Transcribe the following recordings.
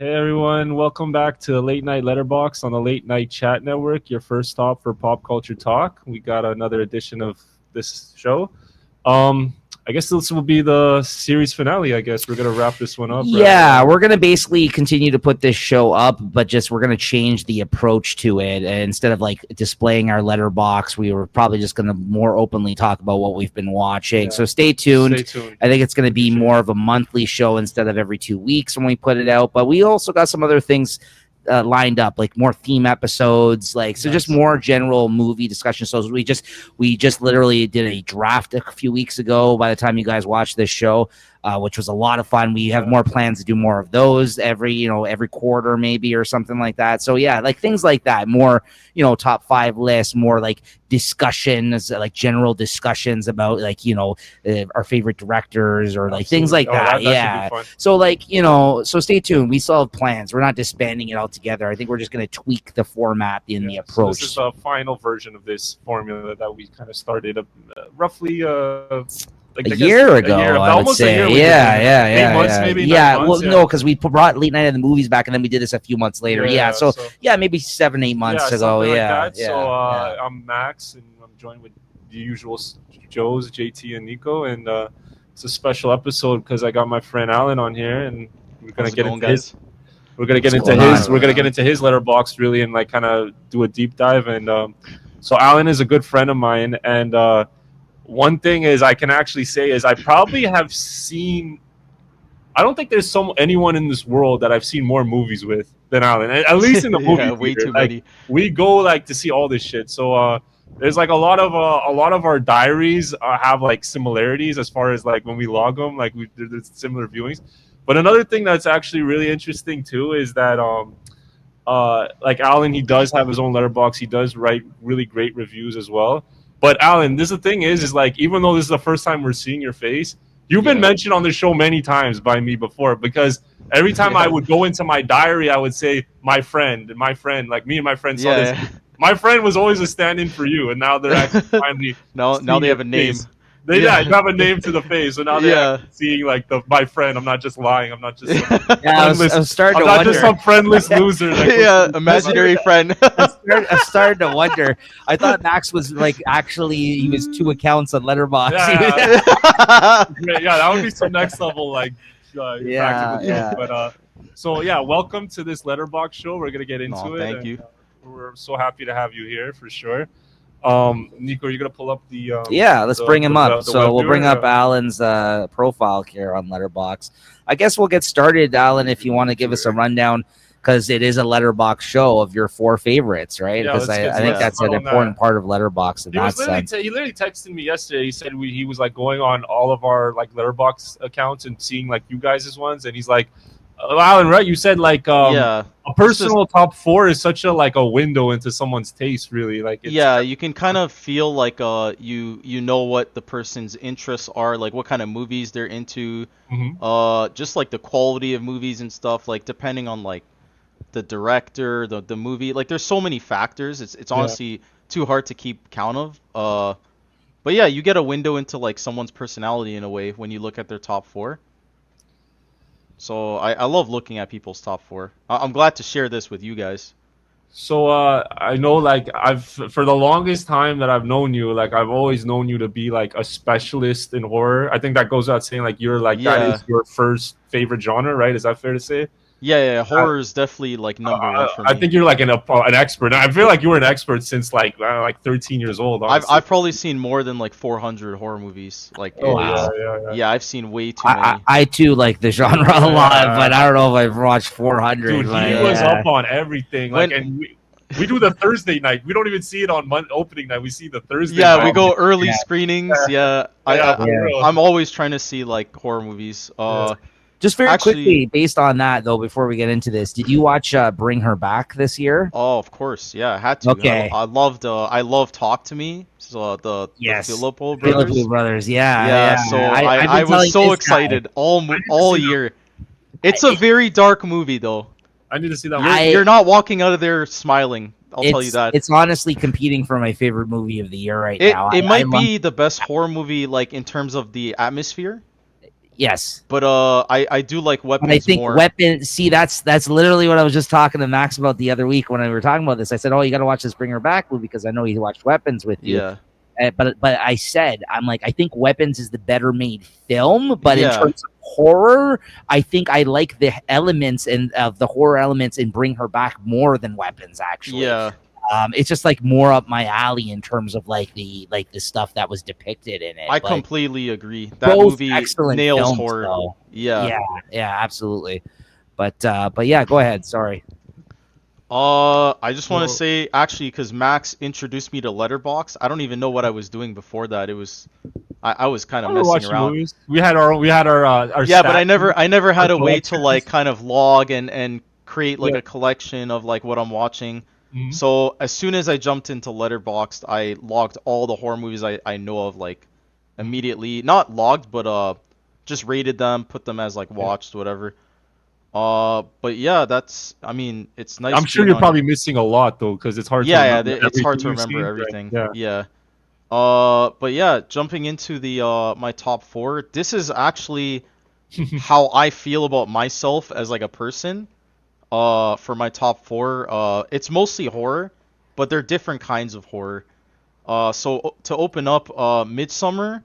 Hey everyone, welcome back to Late Night Letterboxd on the Late Night Chat Network, your first stop for pop culture talk. We got another edition of this show. Um, I guess this will be the series finale. I guess we're gonna wrap this one up. Yeah, Right? we're gonna basically continue to put this show up, but just we're gonna change the approach to it. And instead of like displaying our letterbox, we were probably just gonna more openly talk about what we've been watching. Yeah. So stay tuned. Stay tuned. I think it's gonna be more of a monthly show instead of every 2 weeks when we put it out. But we also got some other things lined up, like more theme episodes, just more general movie discussion. So we just literally did a draft a few weeks ago. By the time you guys watch this show, which was a lot of fun. We have more plans to do more of those every quarter maybe or something like that. So yeah, like things like that, more top 5 lists, more like discussions, like general discussions about our favorite directors or like things like that. Yeah. So so stay tuned. We still have plans. We're not disbanding it all together. I think we're just going to tweak the format in the approach. So this is the final version of this formula that we kind of started roughly a year ago, I would say. Yeah. 8 months, maybe. Yeah, 9 months, no, because we brought Late Night in the Movies back, and then we did this a few months later. So maybe 7-8 months ago. I'm Max, and I'm joined with the usual Joes, JT, and Nico, and it's a special episode because I got my friend Alan on here, and we're gonna get into his. We're gonna get into his. We're gonna get into his letterbox really, and like kind of do a deep dive. And so Alan is a good friend of mine, and one thing is I can actually say is I probably have seen. I don't think there's anyone in this world that I've seen more movies with than Alan. At least in the movie theater. Way too many. We go like to see all this shit. So there's like a lot of our diaries have like similarities as far as like when we log them, like there's similar viewings. But another thing that's actually really interesting too is that like Alan, he does have his own letterbox. He does write really great reviews as well. But Alan, this is the thing is like even though this is the first time we're seeing your face, you've been mentioned on the show many times by me before because every time I would go into my diary, I would say my friend, like me and my friend saw this. My friend was always a stand-in for you, and now they're actually finally now they have a name. You have a name to the face, so now they're seeing like my friend. I'm not just lying. I'm not just I'm starting to wonder. Just some friendless loser. Imaginary friend. I'm starting to wonder. I thought Max was like actually he was 2 accounts on Letterboxd. That would be some next level like. But welcome to this Letterboxd show. We're gonna get into it. Thank you. We're so happy to have you here for sure. Nico, you're gonna pull up the let's bring him up. So we'll bring up Alan's profile here on Letterboxd. I guess we'll get started, Alan, if you want to give us a rundown, because it is a Letterboxd show of your 4 favorites, right? Because I think that's an important part of Letterboxd in that sense. He literally texted me yesterday. He said he was like going on all of our like Letterboxd accounts and seeing like you guys' ones, and he's like, Alan, right? You said like a personal top 4 is such a window into someone's taste, really. Like you can kind of feel like you know what the person's interests are, like what kind of movies they're into, just like the quality of movies and stuff, like depending on like the director, the movie. Like there's so many factors. It's honestly too hard to keep count of. But yeah, you get a window into like someone's personality in a way when you look at their top 4. So I love looking at people's top 4. I'm glad to share this with you guys. So I know like for the longest time that I've known you, like I've always known you to be like a specialist in horror. I think that goes without saying, like you're like that is your first favorite genre, right? Is that fair to say? Yeah, horror is definitely like number 1 for me. I think you're like an expert. I feel like you were an expert since like 13 years old. I've probably seen more than like 400 horror movies. Like, yeah, I've seen way too many. I too like the genre a lot, but I don't know if I've watched 400. Dude, he was up on everything. Like, and we do the Thursday night. We don't even see it on opening night. We see the Thursday. Yeah, night. We go early screenings. I'm always trying to see like horror movies. Just very quickly, based on that, though, before we get into this, did you watch Bring Her Back this year? Oh, of course. Yeah, I had to. Okay. I loved Talk to Me. So the Filippo brothers. Filippo brothers, yeah. So I was so excited all year. It's a very dark movie, though. I need to see that one. You're not walking out of there smiling. I'll tell you that. It's honestly competing for my favorite movie of the year now. It might be the best horror movie, like in terms of the atmosphere. Yes. But I do like Weapons And I think more. Weapon. See, that's literally what I was just talking to Max about the other week when we were talking about this. I said, "Oh, you got to watch this Bring Her Back movie because I know he watched Weapons with you." Yeah. But I said, I'm like, I think Weapons is the better made film, but in Yeah. terms of horror, I think I like the elements and of the horror elements in Bring Her Back more than Weapons. Actually, Yeah. it's just like more up my alley in terms of like the stuff that was depicted in it. I But completely agree. That both movie excellent nails films, horror. though. Yeah. Yeah, absolutely. But yeah, go ahead. Sorry. I just want to say actually, because Max introduced me to Letterboxd. I don't even know what I was doing before that. It was, I was kind of We were messing watching around. movies. We had our Yeah, but I stats, never had our a way to like collections. kind of log and create like Yeah. a collection of like what I'm watching. Mhm. So as soon as I jumped into Letterboxd, I logged all the horror movies I know of like immediately. Not logged, but just rated them, put them as like watched, whatever. But yeah, I mean, it's nice. I'm sure being you're on probably missing a lot though, because it's hard to Yeah, remember it's hard everything to you've remember seen. everything. Yeah. Yeah. But yeah, jumping into the my top four. This is actually how I feel about myself as like a person. For my top four, it's mostly horror, but they're different kinds of horror. So to open up, Midsummer.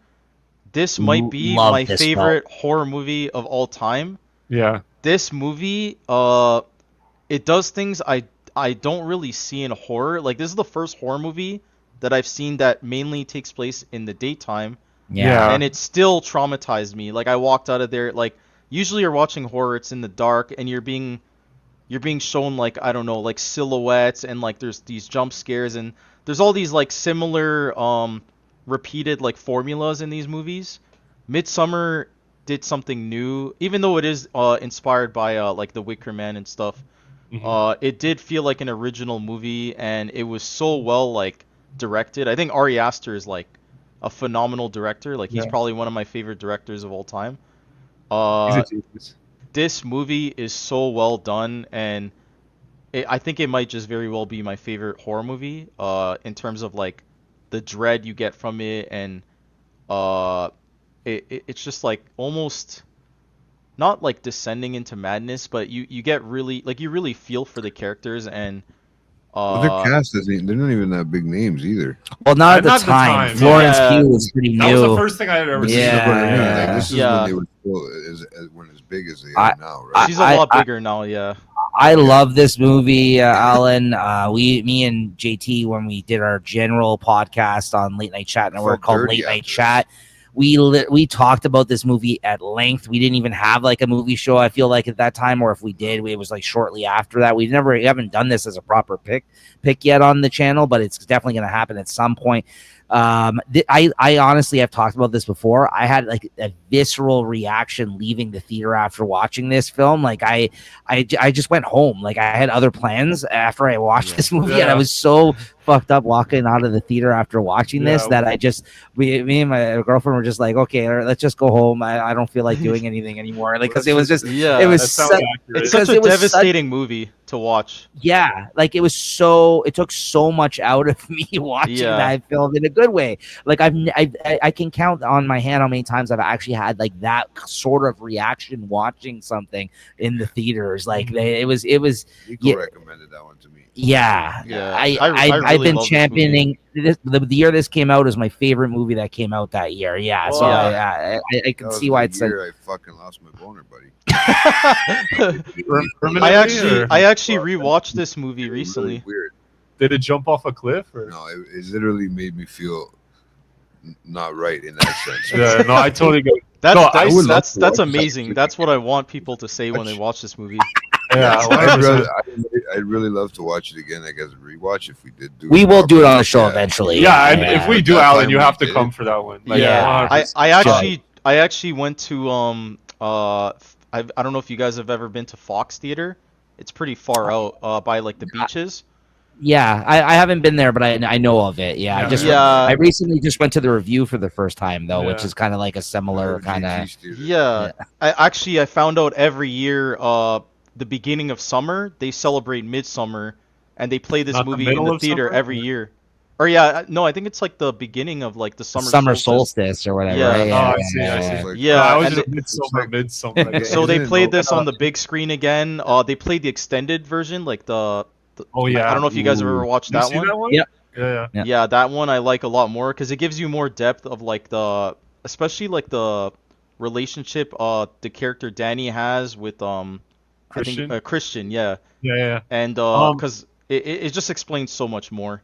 This might be Love my this film. favorite horror movie of all time. Yeah. This movie, it does things I don't really see in horror. Like this is the first horror movie that I've seen that mainly takes place in the daytime, Yeah. and it still traumatized me. Like I walked out of there like usually you're watching horror, it's in the dark and you're being shown like I don't know, like silhouettes and like there's these jump scares and there's all these like similar repeated like formulas in these movies. Midsummer did something new, even though it is inspired by like The Wicker Man and stuff. It did feel like an original movie, and it was so well like directed. I think Ari Aster is like a phenomenal director. Like he's Yeah. probably one of my favorite directors of all time. He's a Uh, genius. this movie is so well done, and I think it might just very well be my favorite horror movie. In terms of like the dread you get from it, and uh, it's just like almost not like descending into madness, but you get really like you really feel for the characters and But their cast isn't. They're not even that big names either. Well, not at the Not the time. time, Florence yeah. Pugh was pretty new. That was the first thing I had ever But seen. this is what I mean. Yeah. Like this is Yeah. when they were still when as big as they are now, right? she's a lot bigger now. Yeah. I love this movie, Alan. Me and JT, when we did our general podcast on Late Night Chat Network Felt called dirty Late Night after Chat, we talked about this movie at length. We didn't even have like a movie show, I feel like, at that time, or if we did, it was like shortly after that. We haven't done this as a proper pick yet on the channel, but it's definitely going to happen at some point. I honestly have talked about this before. I had like a visceral reaction leaving the theater after watching this film. Like I just went home. Like I had other plans after I watched this movie, and I was so fucked up walking out of the theater after watching this that me and my girlfriend were just like, okay, let's just go home. I don't feel like doing anything anymore. Like because it was just Yeah, it was it's such a devastating movie to watch. Yeah, like it took so much out of me watching that film in a good way. Like I can count on my hand how many times I've actually had like that sort of reaction watching something in the theaters. Like it was Nico recommended that one to me. Yeah. I've been championing this. The year this came out is my favorite movie that came out that year. Yeah, so I can see why it's like I fucking lost my boner, buddy. I actually rewatched this movie recently. Really weird. Did it jump off a cliff? Or? No, it literally made me feel not right in that sense. Yeah, no, I totally get. That's amazing. That's what I want people to say when they watch this movie. Yeah, I'd really love to watch it again. I guess rewatch if we did do. We will do it on the show eventually. Yeah, and if we do, Alan, you have to come for that one. Like, I actually went to I don't know if you guys have ever been to Fox Theater. It's pretty far out by like the beaches. Yeah, I haven't been there, but I know of it. Yeah, I recently just went to the review for the first time though, which is kind of like a similar kind of. Yeah, I found out every year, the beginning of summer they celebrate Midsummer, and they play this movie in the theater every year. Or yeah, no, I think it's like the beginning of like the summer solstice or whatever. Yeah. Right? Oh, I see. yeah, I yeah. see. Like, Yeah, I was and just they- midsummer. Like, so they Isn't it played no- this on the big screen again. They played the extended version, like the oh yeah. I don't know if you guys have ever watched You that see one. that one? Yep. Yeah. Yeah. Yeah, that one I like a lot more because it gives you more depth of like especially like the relationship the character Danny has with Christian? I think Christian, yeah, Yeah. and Um, because it just explains so much more.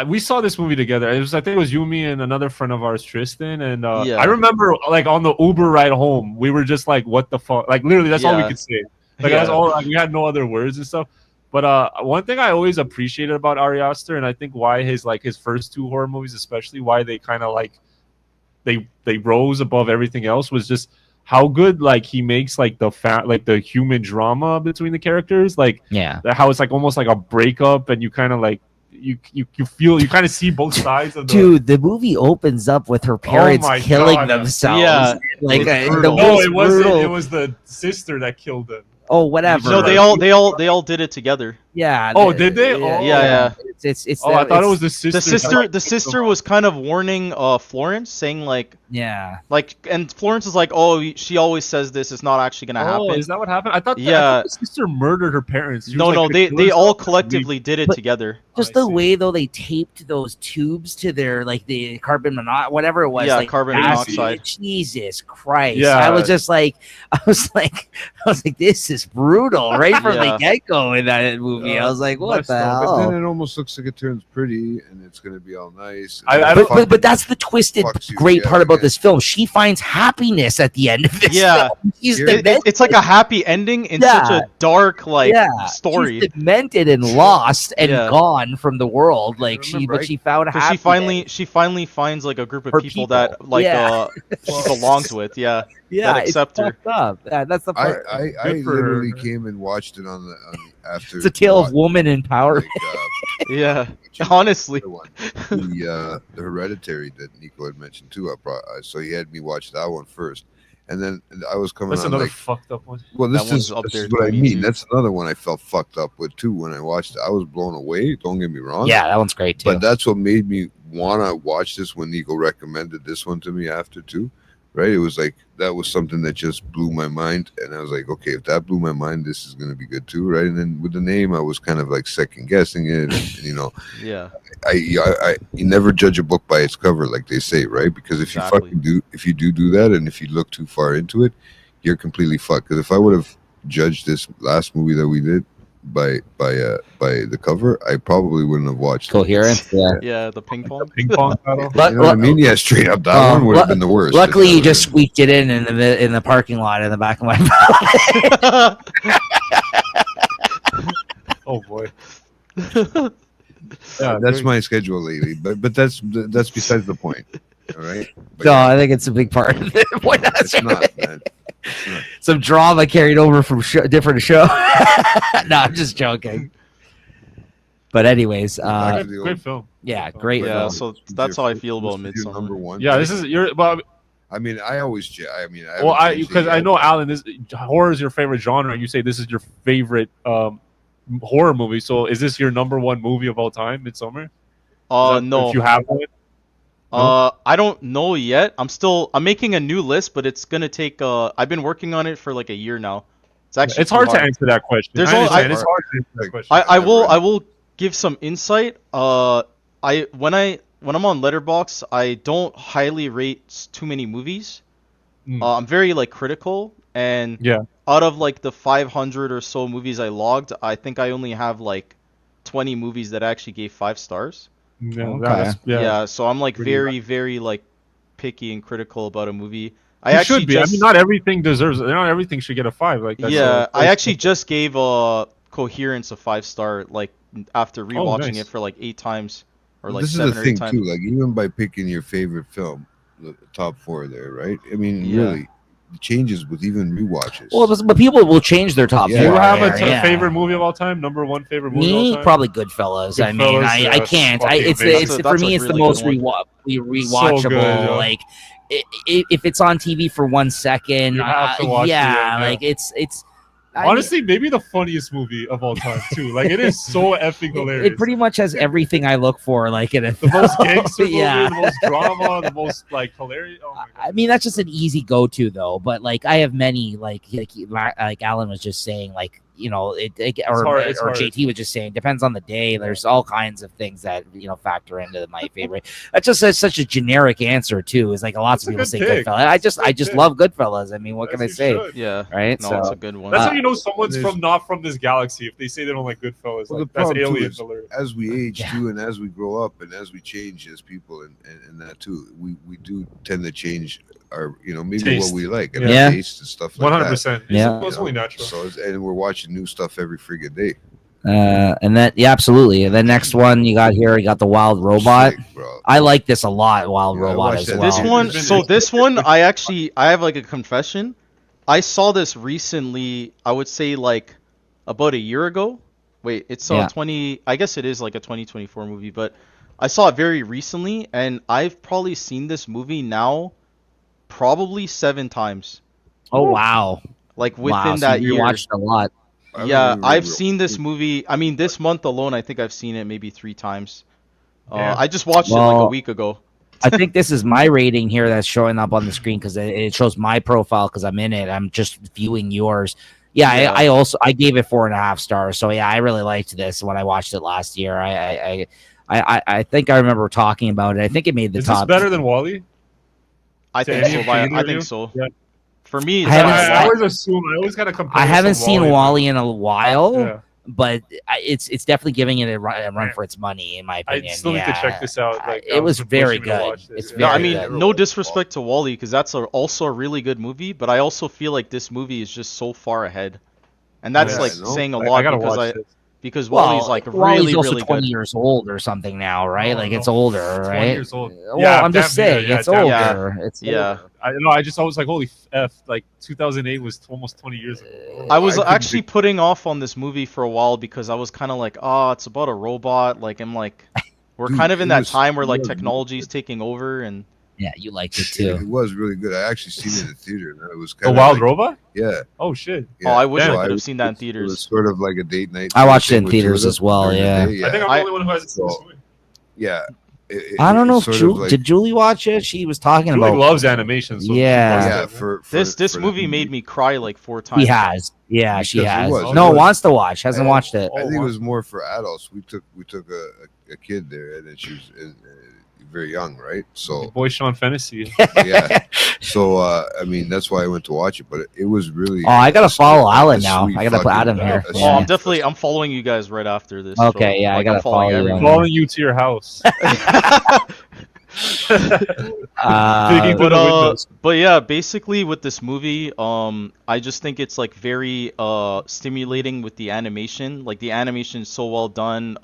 We saw this movie together. I think it was you, me, and another friend of ours, Tristan. And Yeah. I remember like on the Uber ride home, we were just like, "What the fuck?" Like literally, that's all we Yeah. could say. Like that's Yeah. all. Like, we had no other words and stuff. But one thing I always appreciated about Ari Aster, and I think why his first two horror movies, especially why they kind of like they rose above everything else, was just how good like he makes like the human drama between the characters, like Yeah. how it's like almost like a breakup, and you kind of like you feel you kind of see both sides of the Dude, the movie opens up with her parents my killing God. themselves. Yeah. Like It's the brutal. No, most it wasn't. brutal- It was the sister that killed him. Oh, whatever. No, Right. they all did it together. Yeah. Oh, did they? Oh. Yeah. It's Oh, I thought it it's- was the sister. The sister was kind of warning Florence, saying like Yeah. and Florence is like, oh, she always says this. It's not actually gonna Oh, happen. is that what happened? I thought Yeah. the sister murdered her parents. She No, was, no, like, they gonna kill all herself. collectively did it But- together. Just I the see. way though they taped those tubes to their like the carbon monoxide, whatever it was. Yeah, like, carbon that's- monoxide. Jesus Christ! Yeah. I was like, this is brutal right from Yeah. the get go in that movie. I was like, what messed the up. But then hell? it almost looks like it turns pretty, and it's gonna be all nice. I But that's the twisted fucks you great together part about again. this film. She finds happiness at the end of this. Yeah. film. She's It- demented. It's like a happy ending in Yeah. such a dark story. She's demented and lost and Yeah. gone from the world. Like remember, but she found Because happiness. she finally finds like a group of Her people that people. like Yeah. she belongs with. Yeah. yeah, that accept it's her. fucked up. Yeah, that's the I part. I Good for literally her. came and watched it on the after. It's a tale of wa- woman empowerment. like, Yeah. which is Honestly. the one. The Hereditary that Nico had mentioned too. So he had me watch that one first, and then I was coming That's on another like, fucked up one. well, That one's up this there is what I for me, mean. too. That's another one I felt fucked up with too when I watched it. I was blown away. Don't get me wrong. Yeah, that one's great too. But that's what made me wanna watch this when Nico recommended this one to me after too. Right? It was like that was something that just blew my mind, and I was like, okay, if that blew my mind, this is gonna be good too, right? And then with the name, I was kind of like second guessing it, and you know, Yeah. you never judge a book by its cover, like they say, right? Because if Exactly. if you do that, and if you look too far into it, you're completely fucked. Because if I would have judged this last movie that we did by the cover, I probably wouldn't have watched it. Coherence. Yeah. Yeah, the ping pong. Ping pong battle. Lu- You know what I mean? Yeah, straight up. That one would have been the worst. Luckily, you If just squeaked it in the parking lot in the back of my mouth. Oh boy. that's my schedule lately. But that's besides the point. All right. But No, yeah, I think it's a big part of it. Why not? it's not, man. It's not. Some drama carried over from different show. No, I'm just joking. But anyways, Back to Great, the great old- film. yeah, great Yeah, film. so This is that's your how I fir- feel about this is your number Midsommar. one. Yeah, this is your. Well, I mean, I always. I mean, I well, haven't changed it because I yet. know Alan, this horror is your favorite genre, and you say this is your favorite horror movie. So, is this your number one movie of all time, Midsommar? Is that- No. If you have one, I don't know yet. I'm making a new list, but it's gonna take I've been working on it for like a year now. It's actually it's hard to answer that question. There's I all- understand. I- It's hard to answer that question. I will give some insight. When I'm on Letterboxd, I don't highly rate too many movies. Mm. I'm very like critical, and Yeah. out of like the 500 or so movies I logged, I think I only have like 20 movies that actually gave 5 stars. Yeah, Okay. that's- Yeah, yeah. so I'm like Pretty very like picky and critical about a movie. I You actually should be. just I mean, not everything deserves. Not everything should get a 5. Like that's yeah, I that's- actually just gave Coherence a 5-star like after rewatching nice. it for like 8 times or like This is 7 the or 8 thing times. too. Like even by picking your favorite film, the top 4 there, right? I mean, Yeah. really, it changes with even rewatches. Well, but people will change their top Yeah. Do you four. have a yeah. favorite movie of all time? Number one favorite movie of all Me, time? probably Goodfellas. I mean, Goodfellas, I yeah, can't. fucking It's amazing. for That's me, a it's the really most good one. rewatchable. So good, yeah. Like, if it's on TV for 1 second, You have to watch it, yeah, yeah. like it's Honestly, maybe the funniest movie of all time too. Like it is so effing hilarious. It pretty much has everything I look for, like in a the most gangster movie, yeah. the most drama, the most like hilarious. Oh my God. I mean, that's just an easy go-to though. But like, I have many like Alan was just saying, like or hard. JT was just saying, depends on the day. There's all kinds of things that factor into my favorite. That's just such a generic answer too. Is like lots of people say pick. Goodfellas. I just love Goodfellas. I mean, what can I say? Should. Yeah, right. No, so it's a good one. That's how you know someone's not from this galaxy. If they say they don't like Goodfellas, Well, like, the that's problem alien. too is, as we age too, and as we grow up, and as we change as people, and that too, we do tend to change our maybe taste. what we like and Yeah. our taste and stuff like 100%. Yeah. It's only natural. So and we're watching new stuff every friggin' day. And that, yeah, absolutely. And the next one you got here, you got the Wild Robot. Sick, bro. I like this a lot, Wild Yeah, I Robot watched as that. well. This one, I have like a confession. I saw this recently. I would say like about a year ago. Wait, it's Yeah. 20. I guess it is like a 2024 movie, but I saw it very recently, and I've probably seen this movie now, probably 7 times. Oh wow! Like Wow, within so that you year. watched a lot. Yeah, I've seen this movie. I mean, this month alone, I think I've seen it maybe 3 times. Yeah. I just watched it like a week ago. I think this is my rating here that's showing up on the screen because it shows my profile because I'm in it. I'm just viewing yours. Yeah, Yeah. I gave it 4.5 stars. So yeah, I really liked this when I watched it last year. I think I remember talking about it. I think it made the Is top. this better than Wally? I To think any so. of I either of think you? so. Yeah. For me, I haven't I always assume. I always kind of compare. I haven't some seen Wally in a while, Yeah. but it's definitely giving it a run for its money, in my I opinion. still need to check this out. Like, It was been very pushing me to good. watch this. It's No, I very mean, good. no disrespect to Wally, because that's also a really good movie, but I also feel like this movie is just so far ahead, and that's Yeah, like I know. saying a I lot gotta because watch this. because Wally's like Wally's really also really 20 good. years old or something now, right? Oh, like no. it's older, 20 right? years old. Well, Yeah, I'm just damn near, saying yeah, it's damn older. near. It's Yeah. older. I know. I was like, holy f! Like 2008 was almost 20 years ago. I was I couldn't actually putting off on this movie for a while because I was kind of like, oh, it's about a robot. Like I'm like, we're Dude, kind of in it that was- time where like it was technology is good. taking over, and Yeah, you liked it It too. was really good. I actually seen it in the theater, and it was The kind of Wild like, Robot? Yeah. Oh shit! Yeah. I wish Damn. I could have seen that in It was theaters. sort of like a date night. I sort of watched it thing in with theaters two of as well, them during the yeah. day, I think I'm the only one who hasn't seen this So- movie. yeah. I don't know if sort of Julie like- did Julie watch it. She was talking Julie about loves animation. So Yeah. she Yeah, loves it, for This for movie the- made me cry like 4 times. She has. Yeah, she Because it has. was- No, it was- wants to watch. Hasn't I- watched it. I think Oh, it wow. was more for adults. We took a kid there, and then she was very young, right? So Your boy Sean Fennessy. yeah. So I mean, that's why I went to watch it. But it was really. Oh, I gotta follow Alan a now. sweet I gotta put fucking- Adam here. a Oh, Yeah. I'm following you guys right after this. Okay, yeah, I like, gotta I'm following follow you. everyone. Following you to your house. Digging through the windows. But yeah, basically with this movie, I just think it's like very stimulating with the animation. Like the animation is so well done.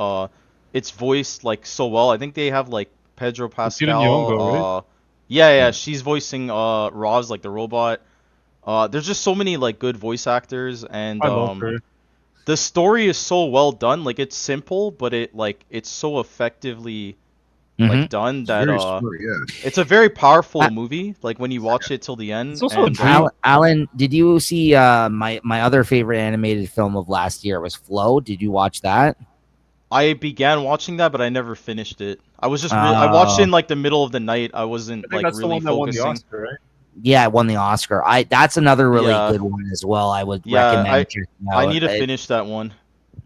It's voiced like so well. I think they have like Pedro Lupita Pascal. Nyong'o, right? Yeah, she's voicing Roz, like the robot. There's just so many like good voice actors, and I love her. the story is so well done. Like it's simple, but it's so effectively Mhm. like done It's that very smart, yeah. it's a very powerful movie. Like when you watch it till the end. It's also a and, dream. Alan, did you see my other favorite animated film of last year was Flow? Did you watch that? I began watching that, but I never finished it. I was just I watched it in like the middle of the night. I wasn't I think like that's the really one that won the focusing. Oscar, right? Yeah, it won the Oscar. That's another really Yeah. good one as well. I would Yeah, recommend checking I out. need to finish that one.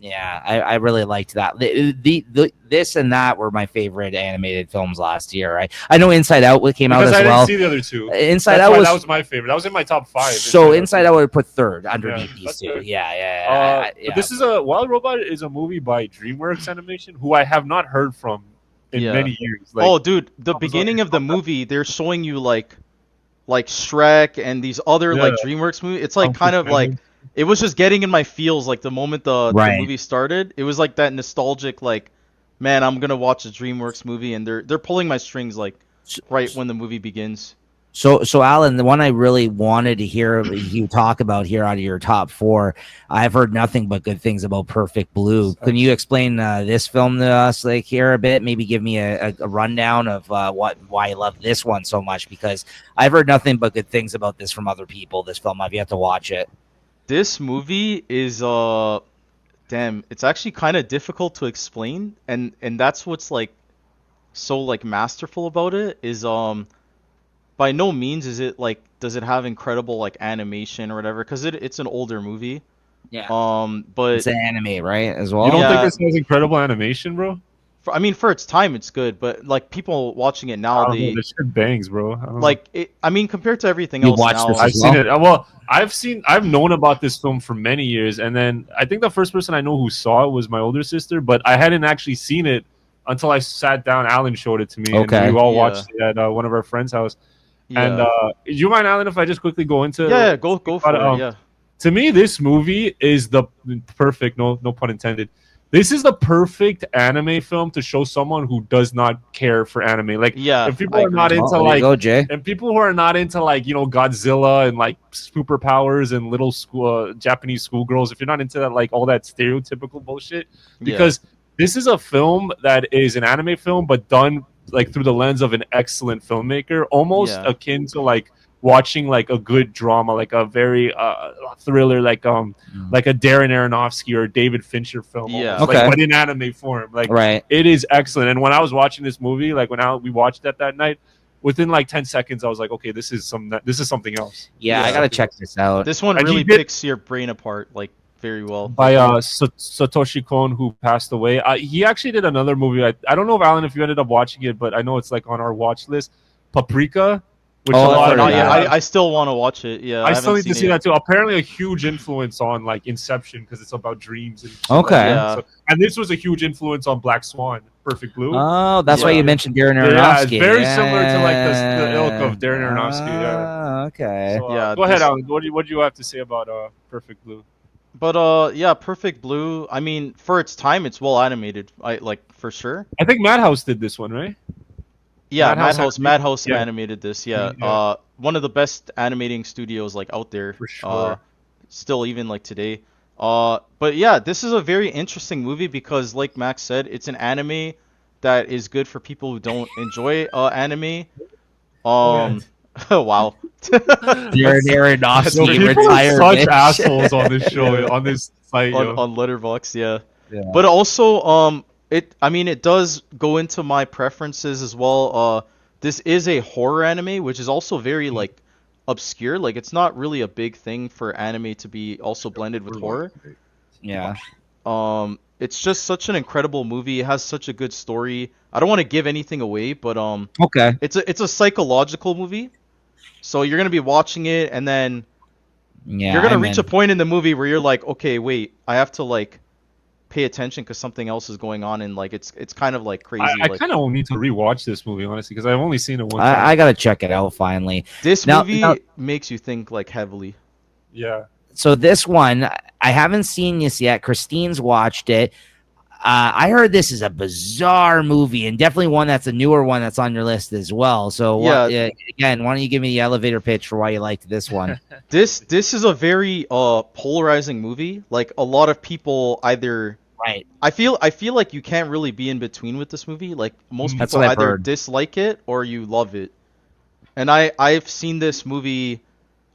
Yeah, I really liked that. The this and that were my favorite animated films last year. I know Inside Out came out Because as I well. didn't see the other two. Inside That's Out why was that was my favorite. That was in my top 5. so Inside Out would put third underneath Yeah, these that's two. fair. Yeah. But this is Wild Robot is a movie by DreamWorks Animation, who I have not heard from in Yeah. many years. Like, Oh, dude, the was beginning like- of the movie, they're showing you like Shrek and these other like Yeah. DreamWorks movies. It's like Uncle kind of like Benny. it was just getting in my feels like the moment the Right. movie started. It was like that nostalgic like, man, I'm gonna watch a DreamWorks movie, and they're pulling my strings like right when the movie begins. So Alan, the one I really wanted to hear you talk about here out of your top 4, I've heard nothing but good things about Perfect Blue. Can you explain this film to us, like here a bit? Maybe give me a rundown of why you love this one so much, because I've heard nothing but good things about this from other people. This film, I've yet to watch it. This movie is damn, it's actually kind of difficult to explain, and that's what's like so like masterful about it is by no means is it like does it have incredible like animation or whatever because it's an older movie. Yeah. But It's an anime, right? As well. You don't think Yeah. this has incredible animation, bro? I mean, for its time, it's good, but like people watching it now, I don't know. they This shit bangs, bro. I don't know. like it. I mean, compared to everything You else watched now, this I've as seen well? it. Well, I've known about this film for many years, and then I think the first person I know who saw it was my older sister, but I hadn't actually seen it until I sat down. Alan showed it to me, Okay. and we all Yeah. watched it at one of our friends' house. And yeah, do you mind, Alan, if I just quickly go into yeah, go about for it? it, yeah, To me, this movie is the perfect, no pun intended. This is the perfect anime film to show someone who does not care for anime. Like, yeah. if people I are agree. not into There you like, go, Jay. and people who are not into like, Godzilla and like superpowers and little school Japanese schoolgirls, if you're not into that, like all that stereotypical bullshit, because this is a film that is an anime film, but done like through the lens of an excellent filmmaker, almost Yeah. akin to like watching like a good drama, like a very thriller, like a Darren Aronofsky or David Fincher film, Yeah. almost, Okay. like, but in anime form. Like, Right. it is excellent. And when I was watching this movie, like we watched that night, within like 10 seconds, I was like, okay, this is something else. Yeah, I Yeah. gotta check this out. This one And he really did- picks your brain apart like very well. By Satoshi Kon, who passed away. He actually did another movie. I don't know if Alan, if you ended up watching it, but I know it's like on our watch list. Paprika, which Oh, a I've lot heard of of yeah, that. I still want to watch it. Yeah, I still haven't need to seen see it that too. Apparently, a huge influence on like Inception because it's about dreams. And shit like Okay. that. Yeah. So, and this was a huge influence on Black Swan, Perfect Blue. Oh, that's why Yeah. you mentioned Darren Aronofsky. Yeah, it's very similar to like the ilk of Darren Aronofsky. Yeah. Ah, okay. So, Yeah, go ahead, this- Alan. What do you have to say about Perfect Blue? But yeah, Perfect Blue. I mean, for its time, it's well animated. I like for sure. I think Madhouse did this one, right? Yeah, Madhouse Madhouse yeah. animated this. Yeah. Yeah. One of the best animating studios like out there. For sure. Still even like today. But yeah, this is a very interesting movie because, like Max said, it's an anime that is good for people who don't enjoy anime. Wow. Darren Aronofsky, People are retired. such bitch. assholes on this show, Yeah. on this site. yo. on Letterboxd, yeah. Yeah. But also, it does go into my preferences as well. This is a horror anime, which is also very like obscure. Like it's not really a big thing for anime to be also blended with horror. Yeah. It's just such an incredible movie. It has such a good story. I don't want to give anything away, but Okay. it's a psychological movie. So you're gonna be watching it, and then Yeah. you're gonna I'm reach in. a point in the movie where you're like, okay, wait, I have to like pay attention because something else is going on, and like it's kind of like crazy. I like kind of need to rewatch this movie, honestly, because I've only seen it one time. I gotta check it out finally. this now- movie now- makes you think like heavily. Yeah. So this one, I haven't seen this yet. Christine's watched it. I heard this is a bizarre movie and definitely one that's a newer one that's on your list as well. So again, why don't you give me the elevator pitch for why you liked this one? This is a very polarizing movie. Like a lot of people either Right. I feel like you can't really be in between with this movie. Like most That's people what I've either heard. dislike it or you love it. And I've seen this movie.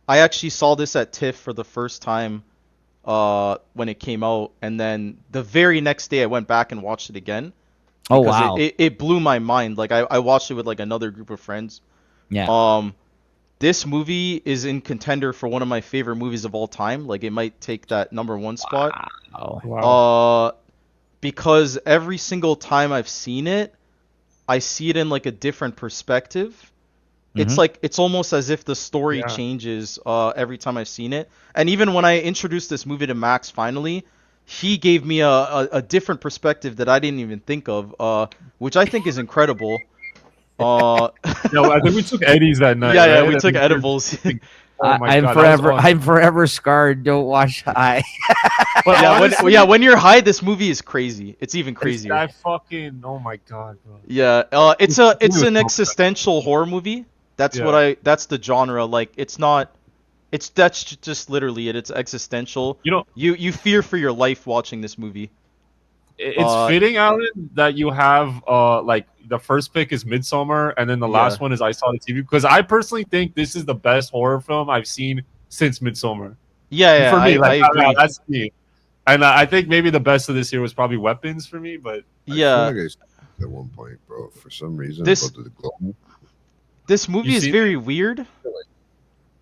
I actually saw this at TIFF for the first time when it came out, and then the very next day I went back and watched it again. Oh because wow. it blew my mind. Like I watched it with like another group of friends. Yeah. This movie is in contender for one of my favorite movies of all time. Like it might take that #1 spot. Oh. Wow. Because every single time I've seen it, I see it in like a different perspective. It's like it's almost as if the story Yeah. changes every time I've seen it. And even when I introduced this movie to Max finally, he gave me a different perspective that I didn't even think of, which I think is incredible. No, I think we took Eddie's that night. Yeah, right? we I took think edibles. Oh my I'm God, that was awesome. I'm forever scarred. Don't watch High. But honestly, when you're high, this movie is crazy. It's even crazier. I fucking, oh my God, bro. Yeah, it's This it's movie an was existential horror movie. That's Yeah. that's the genre. Like that's just literally it. It's existential. You know, You fear for your life watching this movie. it's fitting, Alan, that you have like the first pick is Midsummer, and then the last one is I Saw the TV, because I personally think this is the best horror film I've seen since Midsummer. Yeah, For me, I like agree. that's me. And I think maybe the best of this year was probably Weapons for me, but I feel Yeah, like I said at one point, bro, for some reason this about the glow. this you movie is see, very weird.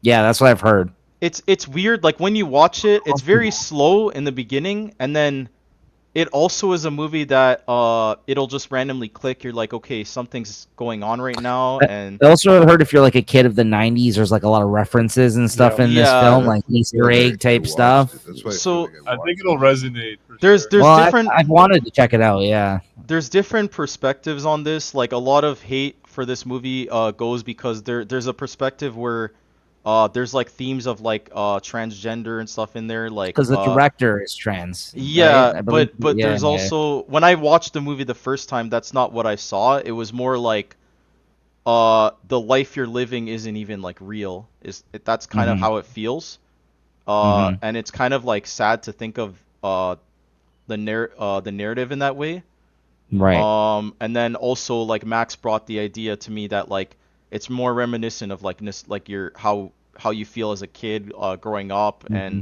Yeah, that's what I've heard. It's weird. Like when you watch it, it's very slow in the beginning, and then it also is a movie that it'll just randomly click. You're like, okay, something's going on right now, and I also heard if you're like a kid of the '90s, there's like a lot of references and stuff Yeah. in this yeah. film, That's like why I Easter feel like egg I type watched it. stuff. That's why I feel So like I I watched think it'll resonate for there's sure. there's Well, different I've wanted to check it out. Yeah, there's different perspectives on this. Like a lot of hate for this movie goes because there's a perspective where there's like themes of like transgender and stuff in there. Like because the director is trans, right? yeah, I believe. but Yeah, there's yeah. also when I watched the movie the first time, that's not what I saw. It was more like the life you're living isn't even like real. That's kind of Mm-hmm. how it feels. Mm-hmm. And it's kind of like sad to think of the narrative in that way. Right. And then also like Max brought the idea to me that like it's more reminiscent of like like your how you feel as a kid growing up, Mm-hmm.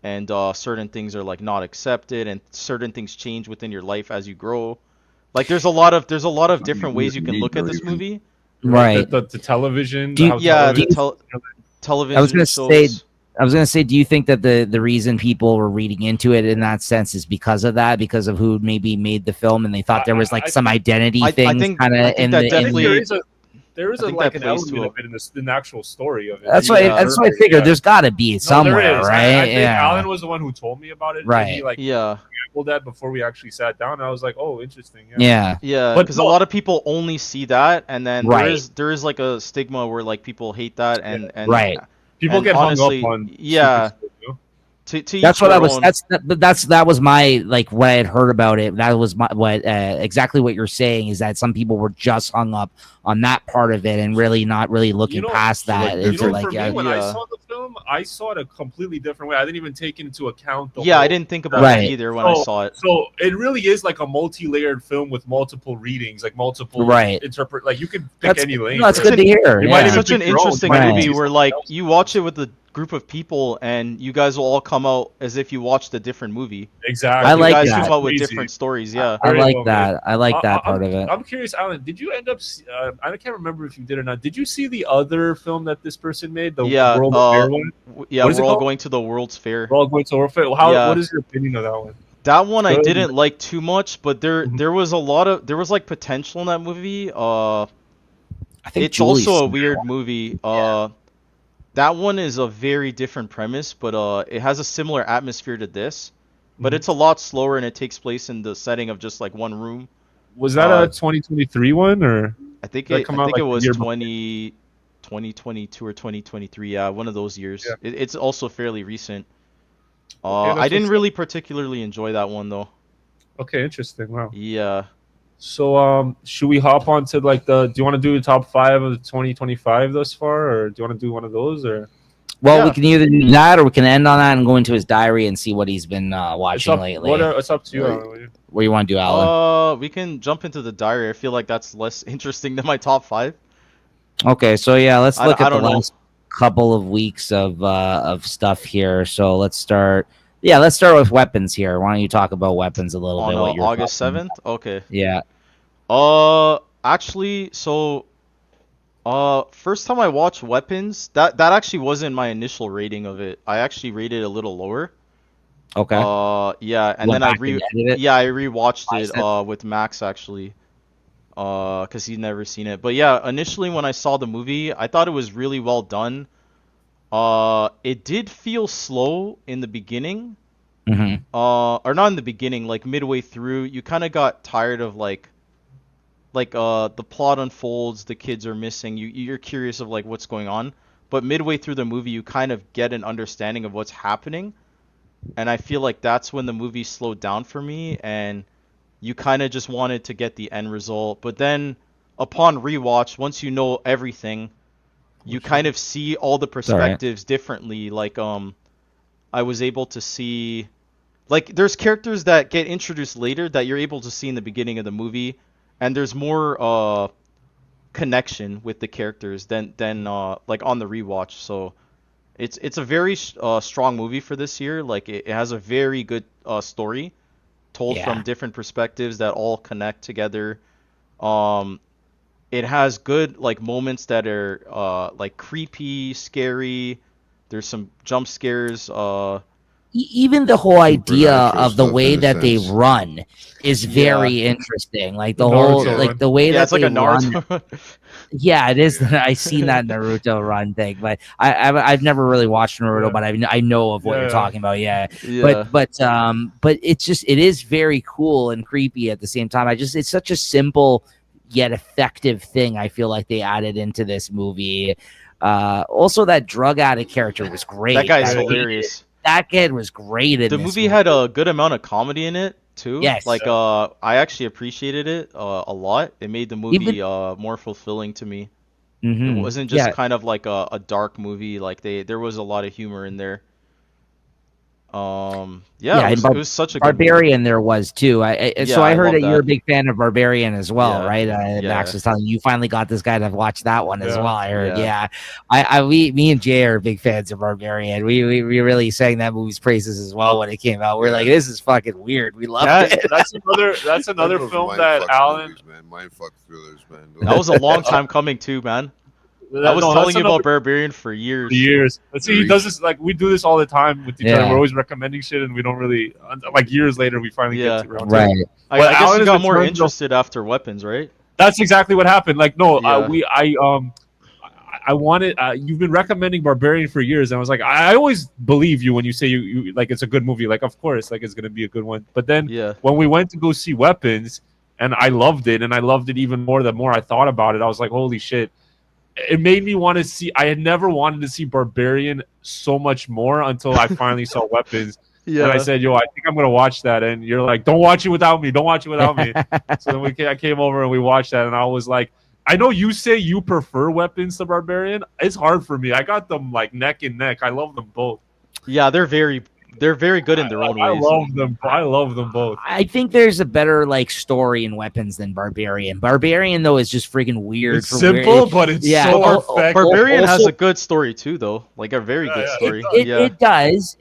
and certain things are like not accepted, and certain things change within your life as you grow. Like there's a lot of different ways you can look at this movie. Right, Right. the television, Do you, how Yeah, do the you, television. I was television gonna say, shows. do you think that the reason people were reading into it in that sense is because of that, because of who maybe made the film, and they thought there was like I some think identity I things think kind I of think in that the I think there definitely is a I think like that an plays to element a of it in the actual story of it. That's Maybe what the yeah that's what I narrative, figured. yeah. There's got to be No, there somewhere, is. I right? think Yeah. Alan was the one who told me about it, and he Right. like yeah. pulled that before we actually sat down. And I was like, oh, interesting, yeah. Yeah. Yeah, But because a no, lot of people only see that, and then Right. there is like a stigma where like people hate that, yeah, Right. people and get hung up honestly, on stupid yeah, shit, you know? to That's each what I their was. own. That was my like what I had heard about it. That was my what exactly what you're saying is that some people were just hung up on that part of it and really not really You looking know, past So, like, that you into know, different. like for me, when I Yeah, saw the film, I saw it a completely different way. I didn't even take into account the yeah, I whole. didn't think about that right, either when I So, saw it. so it really is like a multi-layered film with multiple readings, like multiple right. interpret. Like you could pick That's any lane. no, that's It's For it. good to an hear. You might it's even Yeah. such an pick your own. You interesting might even Right. movie see where something like else. you watch it with a group of people and you guys will all come out as if you watched a different movie. I Like you Exactly, like guys which come is that. out with crazy. different stories. Yeah. I Very like well made. that. I like that part of it. I'm curious, Alan. Did you end up? I can't remember if you did or not. Did you see the other film that this person made, the Yeah, World Fair one? yeah, What is we're it all called? going to the World's Fair. We're all going to World Fair. How? What Yeah, is your opinion of that one? that one It's I good. didn't like too much, but Mhm. there was a lot of there was like potential in that movie. I think It's Julie's also a seen that weird one. movie. Yeah. That one is a very different premise, but it has a similar atmosphere to this, but Mhm. it's a lot slower and it takes place in the setting of just like one room. Was that a Uh, 2023 one or did that I come out think it like the was year before? 2022 or 2023. Yeah, one of those Yeah. years. It's also fairly recent. Okay, I that's didn't what's up. really particularly enjoy that one though. Okay, interesting. Wow. Yeah. So, should we hop on to like do you want to do the top five of 2025 thus far, or do you want to do one of those, or Well, we Yeah. can either do that or we can end on that and go into his diary and see what he's been it's watching up? lately. It's up to you. Right. Alan. What do you want to do, Alan? We can jump into the diary. I feel like that's less interesting than my top five. Okay, so yeah, let's look I at the don't know. last couple of weeks of stuff here. So let's start. Yeah, let's start with weapons here. Why don't you talk about weapons a little On bit? What you're August talking 7th? Okay. Yeah. Actually, so first time I watched Weapons, that actually wasn't my initial rating of it. I actually rated it a little lower. Okay. Yeah, and Went then back and edited it. yeah, I rewatched I it said- with Max actually. Cause he'd never seen it. But yeah, initially when I saw the movie, I thought it was really well done. It did feel slow in the beginning. Mhm. Or not in the beginning, like midway through, you kind of got tired of like the plot unfolds, the kids are missing, you're curious of like what's going on, but midway through the movie you kind of get an understanding of what's happening, and I feel like that's when the movie slowed down for me, and you kind of just wanted to get the end result. But then upon rewatch, once you know everything, you kind of see all the all right. perspectives differently. Like I was able to see, like, there's characters that get introduced later that you're able to see in the beginning of the movie, and there's more connection with the characters than like on the rewatch. So It's a very strong movie for this year. Like it has a very good story told from different perspectives that all connect together. Um, it has good like moments that are like creepy, scary. There's some jump scares. Even the whole idea Supernatural of the stuff way in a that they sense. run is Yeah. very interesting. Like The the whole, Naruto like run. the way Yeah, that it's like they a run. Naruto. Yeah, it is. Yeah. I seen that Naruto run thing, but I've never really watched Naruto, Yeah. but I know of what you're Yeah. talking about. Yeah, Yeah. but it's just it is very cool and creepy at the same time. It's such a simple yet effective thing. I feel like they added into this movie. Also, that drug addict character was great. That guy's That kid- hilarious. That kid was great in The this movie had a good amount of comedy in it too. Yes. Like I actually appreciated it a lot. It made the movie more fulfilling to me. It Mhm. wasn't just kind of like a dark movie. Like there was a lot of humor in there. Yeah, it and was such a good movie. Barbarian there was too. So I I heard love that you're a that. big fan of Barbarian as well, Yeah. right? Yeah. Max was telling you finally got this guy to watch that one as Yeah. well. I heard, Yeah. me and Jay are big fans of Barbarian. We really sang that movie's praises as well when it came out. We're Yeah. like, this is fucking weird. We loved That- it. That's another Those film mindfuck that Alan. movies, man. Mindfuck thrillers, man. That was a long time coming too, man. I was telling you about Barbarian for years. years. Let's see, he does this like we do this all the time with each other. We're always recommending shit, and we don't really like years later we finally Yeah. get to around to Right. it. I But guess Alan you is got in more terms of- interested after Weapons, right? That's exactly what happened. Like no, Yeah. I wanted. You've been recommending Barbarian for years, and I was like, I always believe you when you say you like it's a good movie. Like of course, like it's gonna be a good one. But then Yeah. when we went to go see Weapons, and I loved it, and I loved it even more the more I thought about it. I was like, holy shit. It made me want to see. I had never wanted to see Barbarian so much more until I finally saw Weapons. Yeah. And I said, "Yo, I think I'm gonna watch that." And you're like, "Don't watch it without me. Don't watch it without me." So then I came over and we watched that, and I was like, "I know you say you prefer Weapons to Barbarian. It's hard for me. I got them like neck and neck. I love them both. Yeah, they're very good in their own I ways. love them. I love them both. I think there's a better like story in Weapons than Barbarian. Barbarian though is just freaking weird. It's simple, but it's so effective. Barbarian has Also- a good story too, though. Like a very good yeah, story.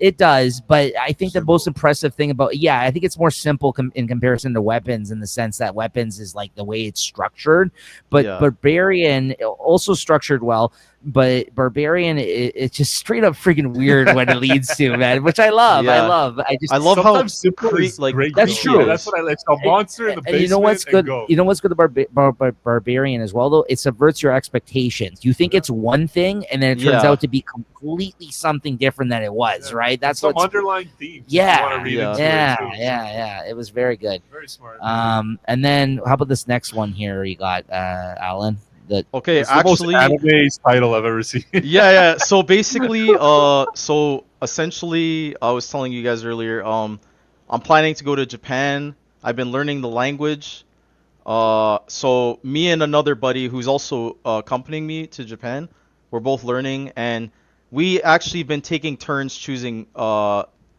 It does. But I think the Simple. most impressive thing about I think it's more simple in comparison to Weapons in the sense that Weapons is like the way it's structured, but Yeah. Barbarian also structured well. But Barbarian, it's just straight up freaking weird when it leads to, man, which I love. Yeah. I love how Sometimes simple is like great. That's too. true. That's what I like. A monster in the and basement. you know what's and good? go. You know what's good about Barbarian as well, though? It subverts your expectations. You think it's one thing, and then it turns Yeah. out to be completely something different than it was. Yeah. That's That's what's some underlying themes. Yeah. You wanna read Yeah. into yeah, it too. yeah. It was very good. Very smart. And then how about this next one here? You got Alan. Okay, It's the most actually, anime title I've ever seen. yeah. So basically, so essentially, I was telling you guys earlier, I'm planning to go to Japan. I've been learning the language. So me and another buddy who's also accompanying me to Japan, we're both learning, and we actually been taking turns choosing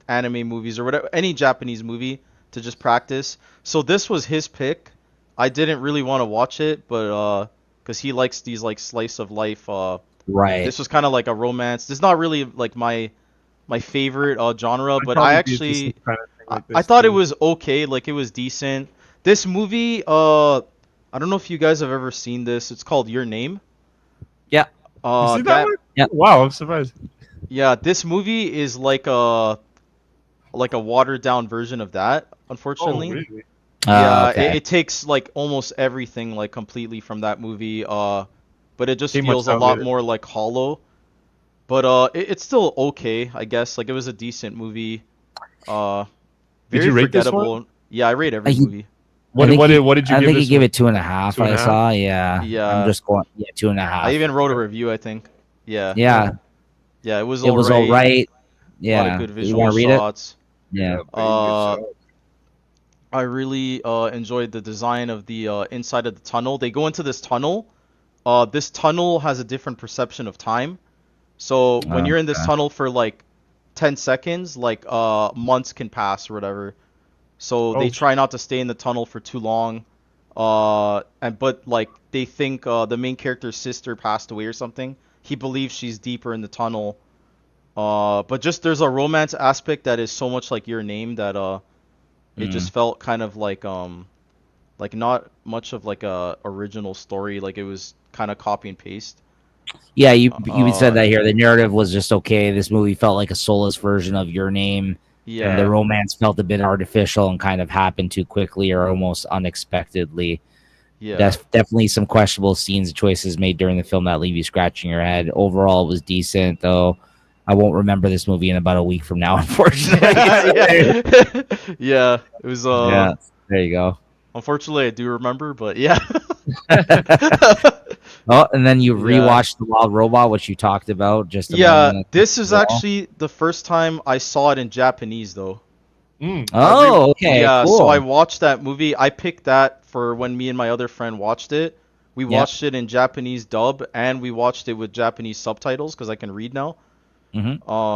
anime movies or whatever, any Japanese movie to just practice. So this was his pick. I didn't really want to watch it, but because he likes these like slice of life. Right. This was kind of like a romance. This is not really like my favorite genre, but Probably I be actually interested kind of thing like I this, thought it too. was okay. Like it was decent. This movie, I don't know if you guys have ever seen this. It's called Your Name. Yeah. You see that one? Yeah. Wow, I'm surprised. Yeah, this movie is like a watered down version of that, unfortunately. Oh, really? Yeah, okay. it takes like almost everything like completely from that movie. But it just They must feels a have lot it. more like hollow. But it's still okay, I guess. Like it was a decent movie. Very Did you rate this forgettable. one? Yeah, I rate every You- movie. What did you I give think he this gave one? it 2.5. 2.5? I saw. Yeah. Yeah. I'm just going. Yeah, 2.5. I even wrote a review, I think. Yeah. Yeah. Yeah, it was It was all right. A lot Yeah. of good You visual want to read shots. Yeah. I really enjoyed the design of the inside of the tunnel. They go into this tunnel. This tunnel has a different perception of time. So when you're in this tunnel for like 10 seconds, like months can pass or whatever. So they try not to stay in the tunnel for too long. But like they think the main character's sister passed away or something. He believes she's deeper in the tunnel. But just there's a romance aspect that is so much like Your Name that it just felt kind of like not much of like a original story. Like it was kind of copy and paste. Yeah, you said that here. The narrative was just okay. This movie felt like a soulless version of Your Name. Yeah. And the romance felt a bit artificial and kind of happened too quickly or almost unexpectedly. Yeah. That's definitely some questionable scenes and choices made during the film that leave you scratching your head. Overall, it was decent, though. I won't remember this movie in about a week from now, unfortunately. Yeah, it was. Yeah, there you go. Unfortunately, I do remember, but yeah. Oh, and then you rewatched The Wild Robot, which you talked about just a moment this is ago. actually the first time I saw it in Japanese, though. Oh, okay. Yeah, cool. so I watched that movie. I picked that for when me and my other friend watched it. We watched it in Japanese dub, and we watched it with Japanese subtitles because I can read now.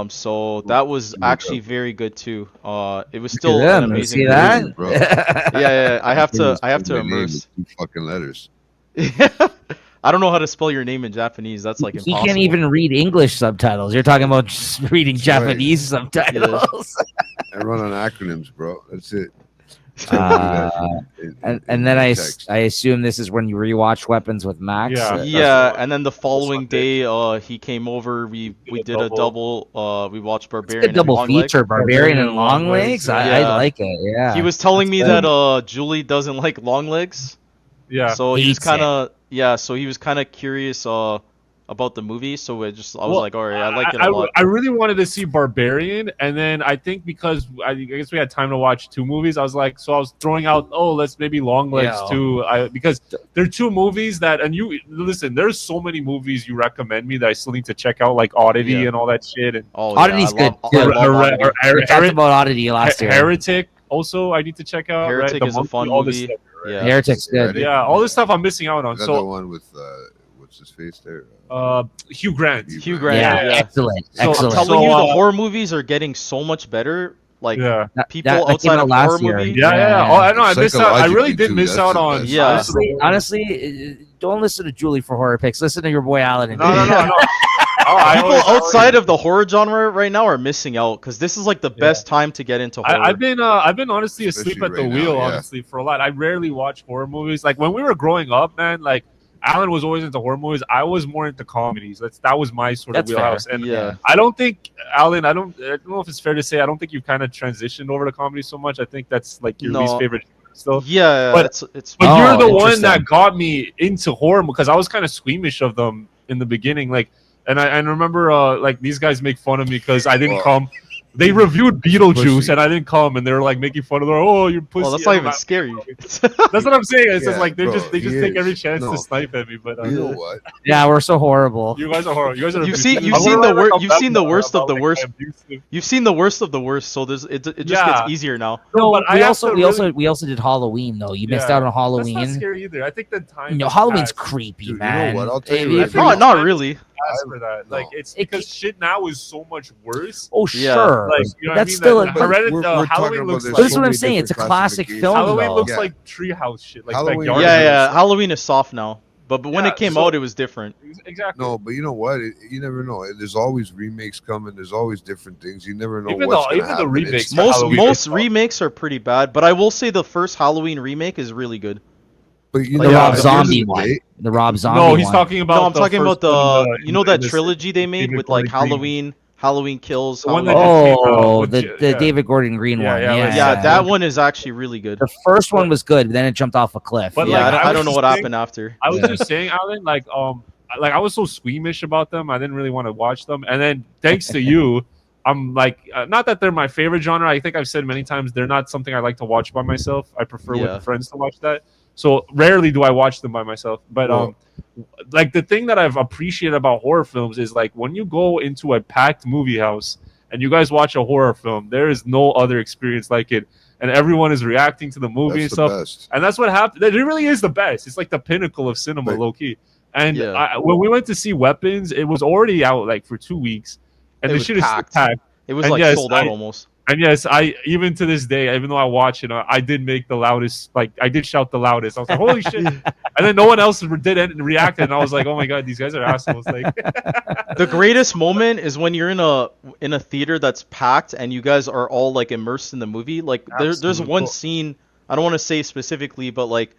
So that was actually very good too. It was still an amazing see that? movie. Bro. Yeah. I have to immerse. 2 fucking letters. I don't know how to spell your name in Japanese. That's like impossible. He can't even read English subtitles. You're talking about just reading Japanese subtitles. I run on acronyms, bro. That's it. And then I assume this is when you rewatch Weapons with Max. Yeah, and then the following day, he came over. We did a double. We watched Barbarian. It's a double and feature, Longlegs. Barbarian and Longlegs. I like it. Yeah. He was telling me that Julie doesn't like Longlegs. Yeah. So he was kind of curious about the movie. So I was like, all right, I like it a lot. I really wanted to see Barbarian, and then I think because I guess we had time to watch 2 movies, I was throwing out, let's maybe Longlegs too, because they're 2 movies that, and you listen, there's so many movies you recommend me that I still need to check out, like Oddity and all that shit. And Oddity's good. We talked about Oddity last year. Heretic also I need to check out. Heretic is a fun movie. Yeah, Heretic's good. Yeah, all this stuff I'm missing out on. So the one with what's his face there? Hugh Grant. Hugh Grant. Yeah, excellent. So I'm telling you, the horror movies are getting so much better. Like people outside of horror movies. Yeah. Oh, I know. I missed out. I really did miss out on. Yeah. Honestly, don't listen to Julie for horror picks. Listen to your boy Alan. And No. People outside of the horror genre right now are missing out because this is like the best time to get into horror. I've been honestly asleep at the wheel, honestly, for a lot. I rarely watch horror movies. Like when we were growing up, man, like Alan was always into horror movies. I was more into comedies. That was my sort of wheelhouse. Fair. And I don't think, Alan, I don't know if it's fair to say, I don't think you've kind of transitioned over to comedy so much. I think that's like your least favorite still. Yeah, but you're the one that got me into horror because I was kind of squeamish of them in the beginning. Like, and I remember like these guys make fun of me because I didn't come. They reviewed Beetlejuice and I didn't come, and they were like making fun of them. Oh, you're pussy. Well, that's not even scary. That's what I'm saying. It's just like they just take every chance to snipe at me. But you know what? Yeah, we're so horrible. You guys are horrible. You guys are. You've seen the worst of the worst. You've seen the worst of the worst. So it just gets easier now. No, but we also did Halloween though. You missed out on Halloween. That's not scary either. I think the time. No, Halloween's creepy, man. You know what? I'll tell you. Not really. For that, like it's because shit now is so much worse. Oh sure, like you know that's what I mean? still Halloween looks like. But that's what I'm saying. It's a classic film. Halloween looks like treehouse shit. Like Halloween, Halloween is soft now. But when it came out, it was different. Exactly. No, but you know what? You never know. There's always remakes coming. There's always different things. You never know even what's going to happen. The remakes. Most remakes are pretty bad, but I will say the first Halloween remake is really good. But you the Rob Zombie one. The Rob Zombie one. No, he's talking about. No, I'm talking about that trilogy they made with like Halloween Kills. The David Gordon Green one. Yeah, that one is actually really good. The first one was good, but then it jumped off a cliff. But I don't know what happened after. I was just saying, Alan, like I was so squeamish about them. I didn't really want to watch them, and then thanks to you. I'm like, not that they're my favorite genre. I think I've said many times they're not something I like to watch by myself. I prefer with friends to watch that. So rarely do I watch them by myself. But like the thing that I've appreciated about horror films is like when you go into a packed movie house and you guys watch a horror film, there is no other experience like it. And everyone is reacting to the movie and stuff. Best. And that's what happened. It really is the best. It's like the pinnacle of cinema, low key. And when we went to see Weapons, it was already out like for 2 weeks. And the shit is packed. It was sold out almost. And yes, I even to this day, even though I watch it, I did make the loudest. Like I did shout the loudest. I was like, "Holy shit!" And then no one else did it and reacted, and I was like, "Oh my god, these guys are assholes!" Like, The greatest moment is when you're in a theater that's packed and you guys are all like immersed in the movie. Like there's Absolutely. one scene, I don't want to say specifically, but like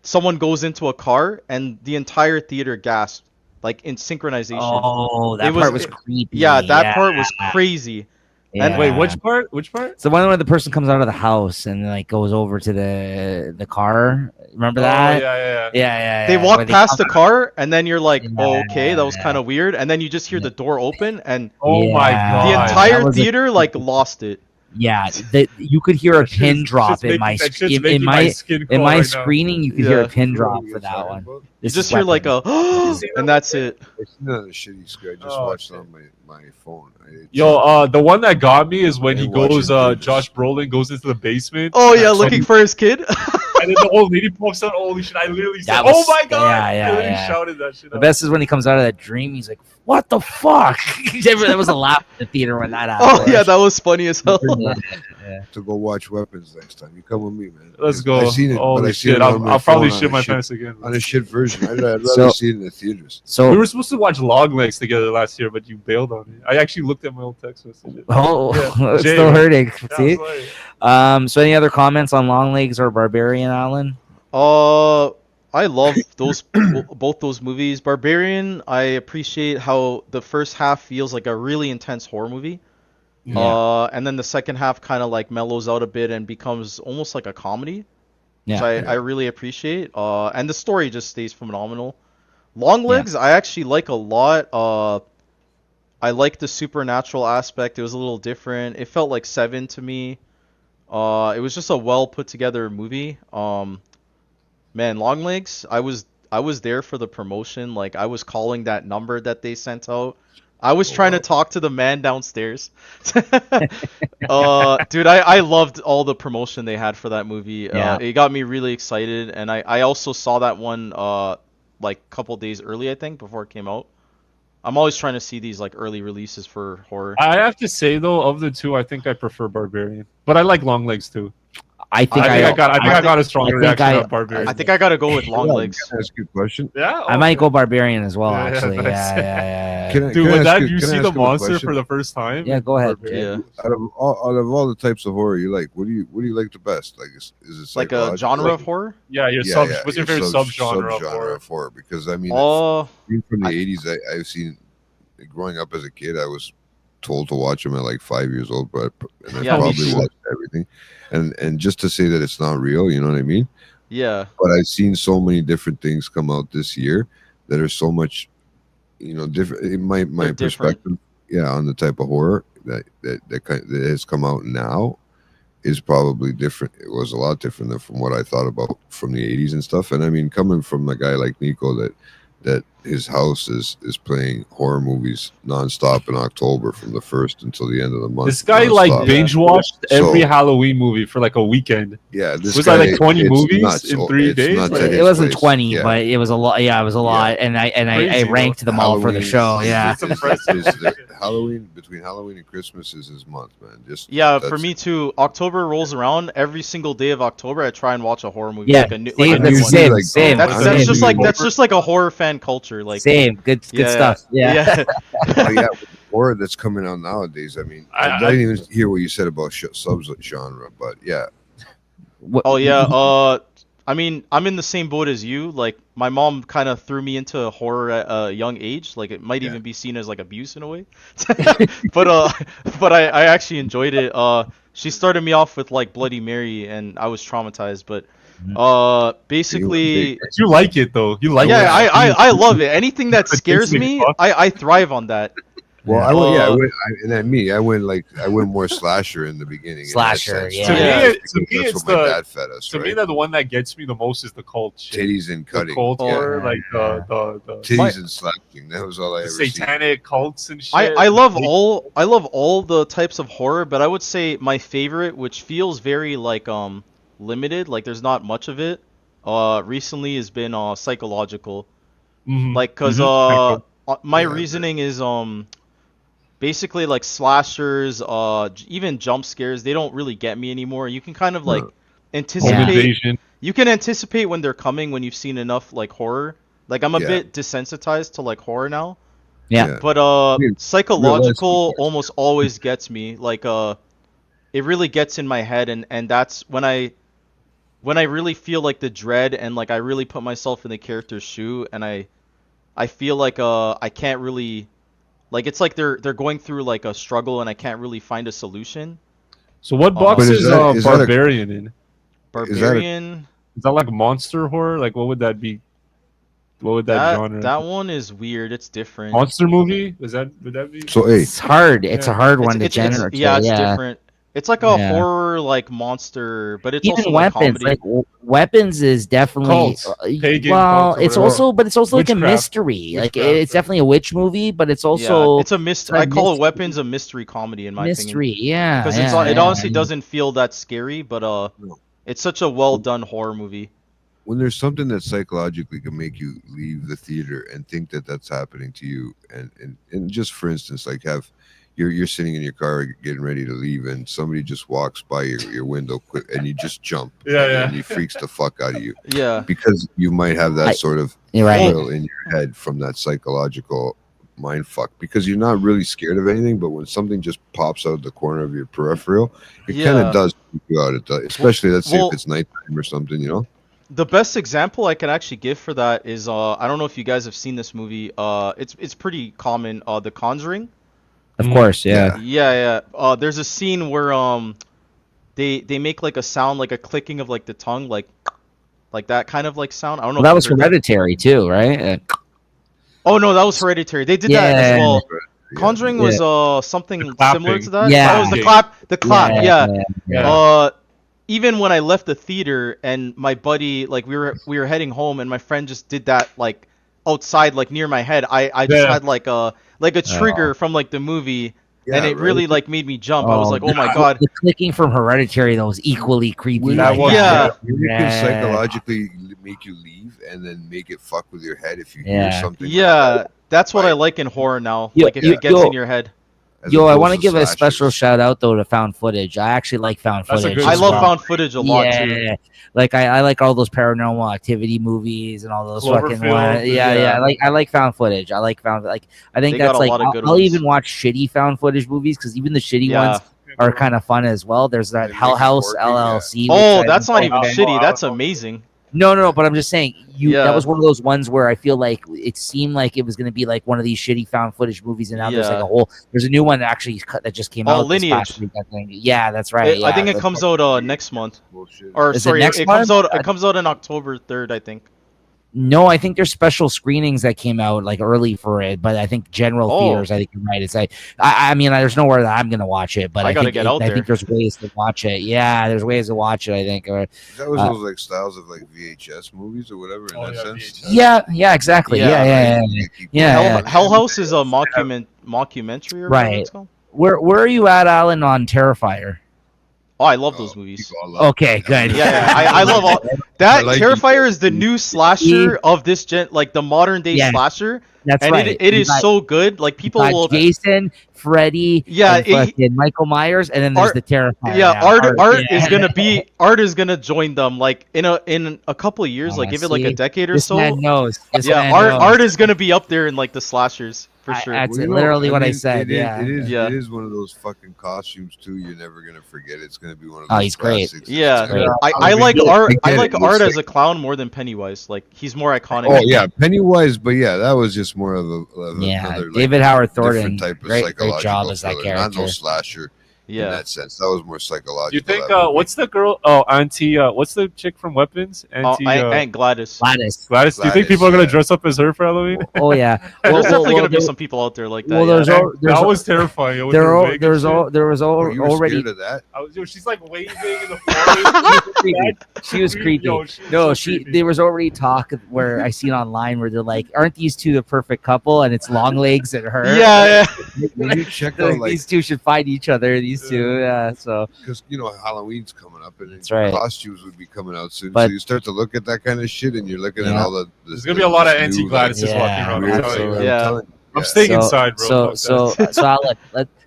someone goes into a car and the entire theater gasped, like in synchronization. Oh, that It was- part was creepy. Yeah, that part was crazy. Yeah. wait, which part? Which part? So when the person comes out of the house and like goes over to the car, remember Oh that? yeah. Yeah. They Where walk past the come- car and then you're like, Yeah. oh, okay, that was kind of weird. And then you just hear the door open and Oh my Yeah. god. the that entire was a- theater like lost it. Yeah, you could hear a That pin shit's- drop shit's in making- my that shit's in making my skin in crawl my right now. screening. You could hear a Yeah. pin You know drop what for you're that talking one. about? You This just is hear like weapons. a and that's it. It's not a shitty screen. I just Oh, watched it shit. on my phone. Yo, the one that got me is when I he watch goes, it, dude. Josh Brolin goes into the basement. Oh yeah, and looking for his kid. and then the old lady pops out. Holy shit! I literally said, That was- "Oh my god!" yeah, I literally yeah. shouted that shit The out. best is when he comes out of that dream. He's like, "What the fuck?" There was a laugh in the theater when that happened. Oh yeah, that was funny as hell. Yeah. To go watch Weapons next time. You come with me, man. Let's go. I've seen it, but Holy I've seen shit! it on my I'll probably phone shit on my a pants again. on a shit version. I'd rather So- see it in the theaters. So We were supposed to watch Longlegs together last year, but you bailed on it. I actually looked at my old text messages. oh, Yeah. it's Jay, still man. hurting. Yeah, See. sorry. So any other comments on Longlegs or Barbarian, Alan? I love those both those movies. Barbarian, I appreciate how the first half feels like a really intense horror movie. Yeah. And then the second half kind of like mellows out a bit and becomes almost like a comedy, which Yeah. I really appreciate. And the story just stays phenomenal. Longlegs, I actually like a lot. I like the supernatural aspect. It was a little different. It felt like Seven to me. It was just a well put together movie. Man, Longlegs, I was there for the promotion. Like I was calling that number that they sent out. I was trying to talk to the man downstairs. Dude, I loved all the promotion they had for that movie. Yeah. It got me really excited, and I also saw that one like a couple days early, I think, before it came out. I'm always trying to see these like early releases for horror. I have to say though, of the two, I think I prefer Barbarian, but I like Longlegs too. I think I got a stronger I think reaction I- of Barbarian. I think I gotta go with Longlegs. Can I ask you a question? yeah, I might go Barbarian as well. Yeah, Actually, that's- yeah. Can I- Dude, can I when ask that you- you can I see ask the you a monster question? for the first time. Yeah, go ahead. Yeah. Out of all the types of horror you like, what do you like the best? Like, is it Like a psychological? genre of horror? Yeah, your Yeah, what's your favorite subgenre of horror? of horror? Because I mean, being from the '80s, I've seen. Growing up as a kid, I was told to watch them at like 5 years old, and I Yeah, me probably too. watched everything. And just to say that it's not real, you know what I mean? Yeah. But I've seen so many different things come out this year that are so much, different. In my They're different. perspective, yeah, on the type of horror that has come out now is probably different. It was a lot different than from what I thought about from the '80s and stuff. And I mean, coming from a guy like Nico that his house is playing horror movies nonstop in October from the 1st until the end of the month. This guy like nonstop. binge watched So- every Halloween movie for like a weekend. Yeah, this Was guy, that like 20 it's movies nuts. in Oh, 3 it's days? nuts Like, at It his wasn't place. 20, Yeah. but it was a lot. Yeah, it was a lot, and I Crazy, ranked them all for the Halloween show. is- Yeah. It's impressive. Halloween, between Halloween and Christmas is his month, man. Just Yeah, for that's- me too. October rolls around. Every single day of October, I try and watch a horror movie. Yeah, like a new, same, like a new that's one. same, Like, same. That's I'm that's usually just like more- a horror fan culture. Like Same. Good stuff. Yeah. Oh, yeah, with the horror that's coming out nowadays. I mean, I didn't even hear what you said about sub-genre, but yeah, Oh yeah. I mean, I'm in the same boat as you. Like my mom kind of threw me into horror at a young age. Like it might even be seen as like abuse in a way. but I actually enjoyed it. She started me off with like Bloody Mary, and I was traumatized. But basically, You like it though. You like yeah, it. I love it. Anything that It scares makes me me, fuck. I thrive on that. well, Uh, and then me, I went more slasher in the beginning. in that Slasher, sense, yeah. To me, Yeah. to because me, that's it's what my the dad fed us, to right? me that the one that gets me the most is the cult shit. Titties and The cutting, cult Yeah. horror, like the titties and slashing. That was all I the ever seen. satanic cults and shit. I love all the types of horror, but I would say my favorite, which feels very like limited, like there's not much of it. Recently has been psychological, Mhm. like because Mhm. my Yeah, reasoning is basically like slashers, even jump scares, they don't really get me anymore. You can kind of like Home anticipate. invasion. You can anticipate when they're coming when you've seen enough like horror. Like I'm a Yeah. bit desensitized to like horror now. Yeah. But mean, psychological realistically, almost always gets me. Like it really gets in my head, and that's when I really feel like the dread, and like I really put myself in the character's shoe, and I feel like I can't really, like, it's like they're going through like a struggle and I can't really find a solution. So what box But is, is that a- Barbarian in? Barbarian, Is that like monster horror? Like what would that be? What would that genre? that one is weird. It's different. Monster movie? Would that be? So hey, It's hard. It's a Yeah. hard one to It's generate. yeah, it's yeah. different. It's like a Yeah. horror like monster, but it's Even also like weapons, comedy. like weapons, is definitely Cults. Pagan well. cults or It's whatever. also, but it's also like a Witchcraft. mystery. Like Witchcraft, it's right. definitely a witch movie, but it's also Yeah, it's a mystery. like I call it mystery. Weapons a mystery comedy in my opinion. mystery. Yeah, Because yeah, it yeah, honestly yeah. doesn't feel that scary, but No. it's such a well done horror movie. when there's something that psychologically can make you leave the theater and think that that's happening to you, and just for instance, like have you're sitting in your car getting ready to leave, and somebody just walks by your window quick, and you just jump, Yeah, and he freaks the fuck out of you Yeah, because you might have that sort of You're right. thrill in your head from that psychological mind fuck, because you're not really scared of anything, but when something just pops out the corner of your peripheral, it kind Yeah. of does freak you out. It does, especially let's say Well- if it's nighttime or something, you know. the best example I can actually give for that is I don't know if you guys have seen this movie. It's pretty common. The Conjuring. Of course, yeah. Yeah. There's a scene where they make like a sound, like a clicking of like the tongue, like that kind of like sound. I don't know. Well, that if was you heard Hereditary too, right? Oh no, that was Hereditary. They did that as Yeah. well. Yeah. Conjuring was something The clapping. similar to that. Yeah. That was the clap. The clap. Yeah. Yeah. Even when I left the theater and my buddy, like we were heading home, and my friend just did that like outside, like near my head. I just Yeah. had like a trigger from like the movie, and Yeah, it right. really like made me jump. I was like, oh my god. The clicking from Hereditary though was equally creepy. That like was- Yeah. You can Yeah. psychologically make you leave and then make it fuck with your head if you hear Yeah. something. like Yeah, that, that's what I like in horror now. Yo- Like if yo- it gets yo- in your head. as Yo, I opposed want to give a slashers. special shout out though to found footage. I actually like found That's a footage. good I as love well. found footage a lot yeah, too. like I like all those paranormal activity movies and all those fucking Cloverfield, yeah. yeah. I like found footage. I like found I think They got that's a like lot of good I'll ones. even watch shitty found footage movies because even the shitty Yeah. ones are kind of fun as well. There's that They Hell make it House quirky, LLC. Oh, which I that's not even Oh, shitty. I That's don't know. amazing. No, but I'm just saying Yeah. that was one of those ones where I feel like it seemed like it was going to be like one of these shitty found footage movies, and now there's like Yeah. a whole. There's a new one that just came Oh, out this past Lineage. week, I think. Yeah, that's right. I think yeah, it comes out next month. Bullshit. Or Is it sorry, next it comes month? out. It comes out on October 3rd, I think. No, I think there's special screenings that came out like early for it, but I think general Oh. theaters. I think you're right. It's like I mean, there's nowhere that I'm gonna watch it, but I I, gotta think get out I there. think there's ways to watch it. Yeah, there's ways to watch it. I think. Or, That was Uh, those like styles of like VHS movies or whatever in Oh, that yeah, sense. VHS. yeah, exactly. Yeah, Yeah. Yeah. Hell House is a mockumentary, or whatever Right. it's called. Where are you at, Alan, on Terrifier? Oh, I love those movies. Okay, good. Yeah, I love all that. I like Terrifier is the new slasher of this gen, like the modern day Yeah. slasher, That's and right. it You is got- so good. Like people you got will, Jason, Freddy, Yeah, and fucking Michael Myers, and then there's Art- the Terrifier. yeah, now. Art yeah. is gonna join them like in a couple of years, like give it like a See, decade or This so. man knows. This Yeah, man knows. Art is gonna be up there in like the slashers for I- sure. That's literally what I said, yeah. Yeah. It is one of those fucking costumes too. You're never gonna forget. It's gonna be one of Oh, those. he's great. classics. Yeah, It's gonna- I like Art. I get like it. Art Looks as a clown more than Pennywise. Like he's more iconic. Oh yeah, Pennywise, but yeah, that was just more of Yeah, another, like, David Howard Thornton, different type of great psychological job as that thriller, not character. no slasher in yeah. that sense. That was more psychological. You think that movie. what's the girl? Oh, Auntie. What's the chick from Weapons? Oh, Auntie Aunt Gladys. Gladys. Gladys. Do you think Gladys, people are gonna yeah. dress up as her for Halloween? Oh yeah. There's definitely gonna be there- some people out there like that. well, yeah. there's al- there's that al- was terrifying. With there her al- wig and there's shit. al- there was al- Were you already scared of that? She's like waving in the forest. she was creepy. Yo, she was No, so creepy. there was already talk where I seen online where they're like, aren't these two the perfect couple? And it's long legs and her. Yeah, yeah. When you check They're out like, like, these two should find each other. These two, yeah. So because you know Halloween's coming up and That's right. costumes would be coming out soon, But- so you start to look at that kind of shit and you're looking at Yeah. all the. There's gonna be a lot of this new, anti-Gladys Yeah, walking around. I'm weird telling you. shit. Yeah. I'm telling you, I'm staying So- inside, bro. So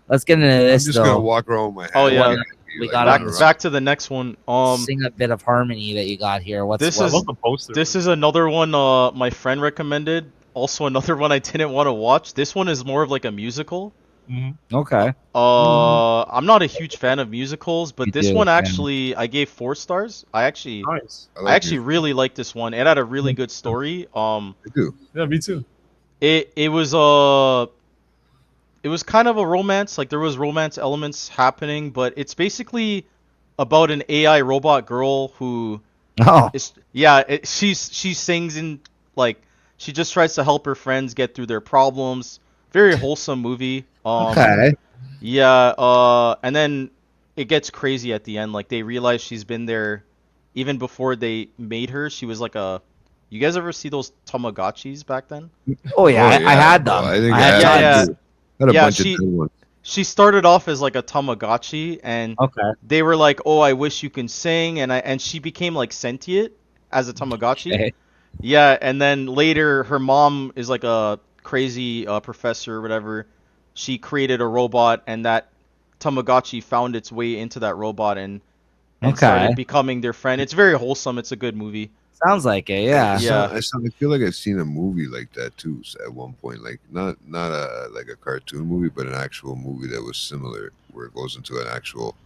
let's get into this I'm just gonna though. walk around with my hand. Oh, yeah. We got back on this. back to the next one. Sing a bit of harmony that you got here. What's This I what- love the poster. This is another one my friend recommended. Also another one I didn't want to watch. This one is more of like a musical. Mhm. okay? I'm not a huge fan of musicals, but Me this too, one yeah. actually I gave 4 stars. I actually Nice. I actually really liked this one. It had a really good story. I do. Yeah, me too. It was kind of a romance. Like there was romance elements happening, but it's basically about an AI robot girl who Oh, is she sings in like she just tries to help her friends get through their problems. Very wholesome movie. okay. Yeah, and then it gets crazy at the end. Like they realize she's been there even before they made her. She was like a. You guys ever see those Tamagotchis back then? Oh yeah, I had bro. them. I think I had Yeah, yeah. tons. Had a Yeah, bunch she- of good ones. She started off as like a Tamagotchi, and Okay. they were like, "Oh, I wish you can sing," and she became like sentient as a Tamagotchi. Okay. Yeah, and then later her mom is like a crazy professor or whatever. She created a robot, and that Tamagotchi found its way into that robot and Okay. started becoming their friend. It's very wholesome. It's a good movie. Sounds like it. Yeah. Yeah. I feel like I've seen a movie like that too at one point. Like not a like a cartoon movie, but an actual movie that was similar, where it goes into an actual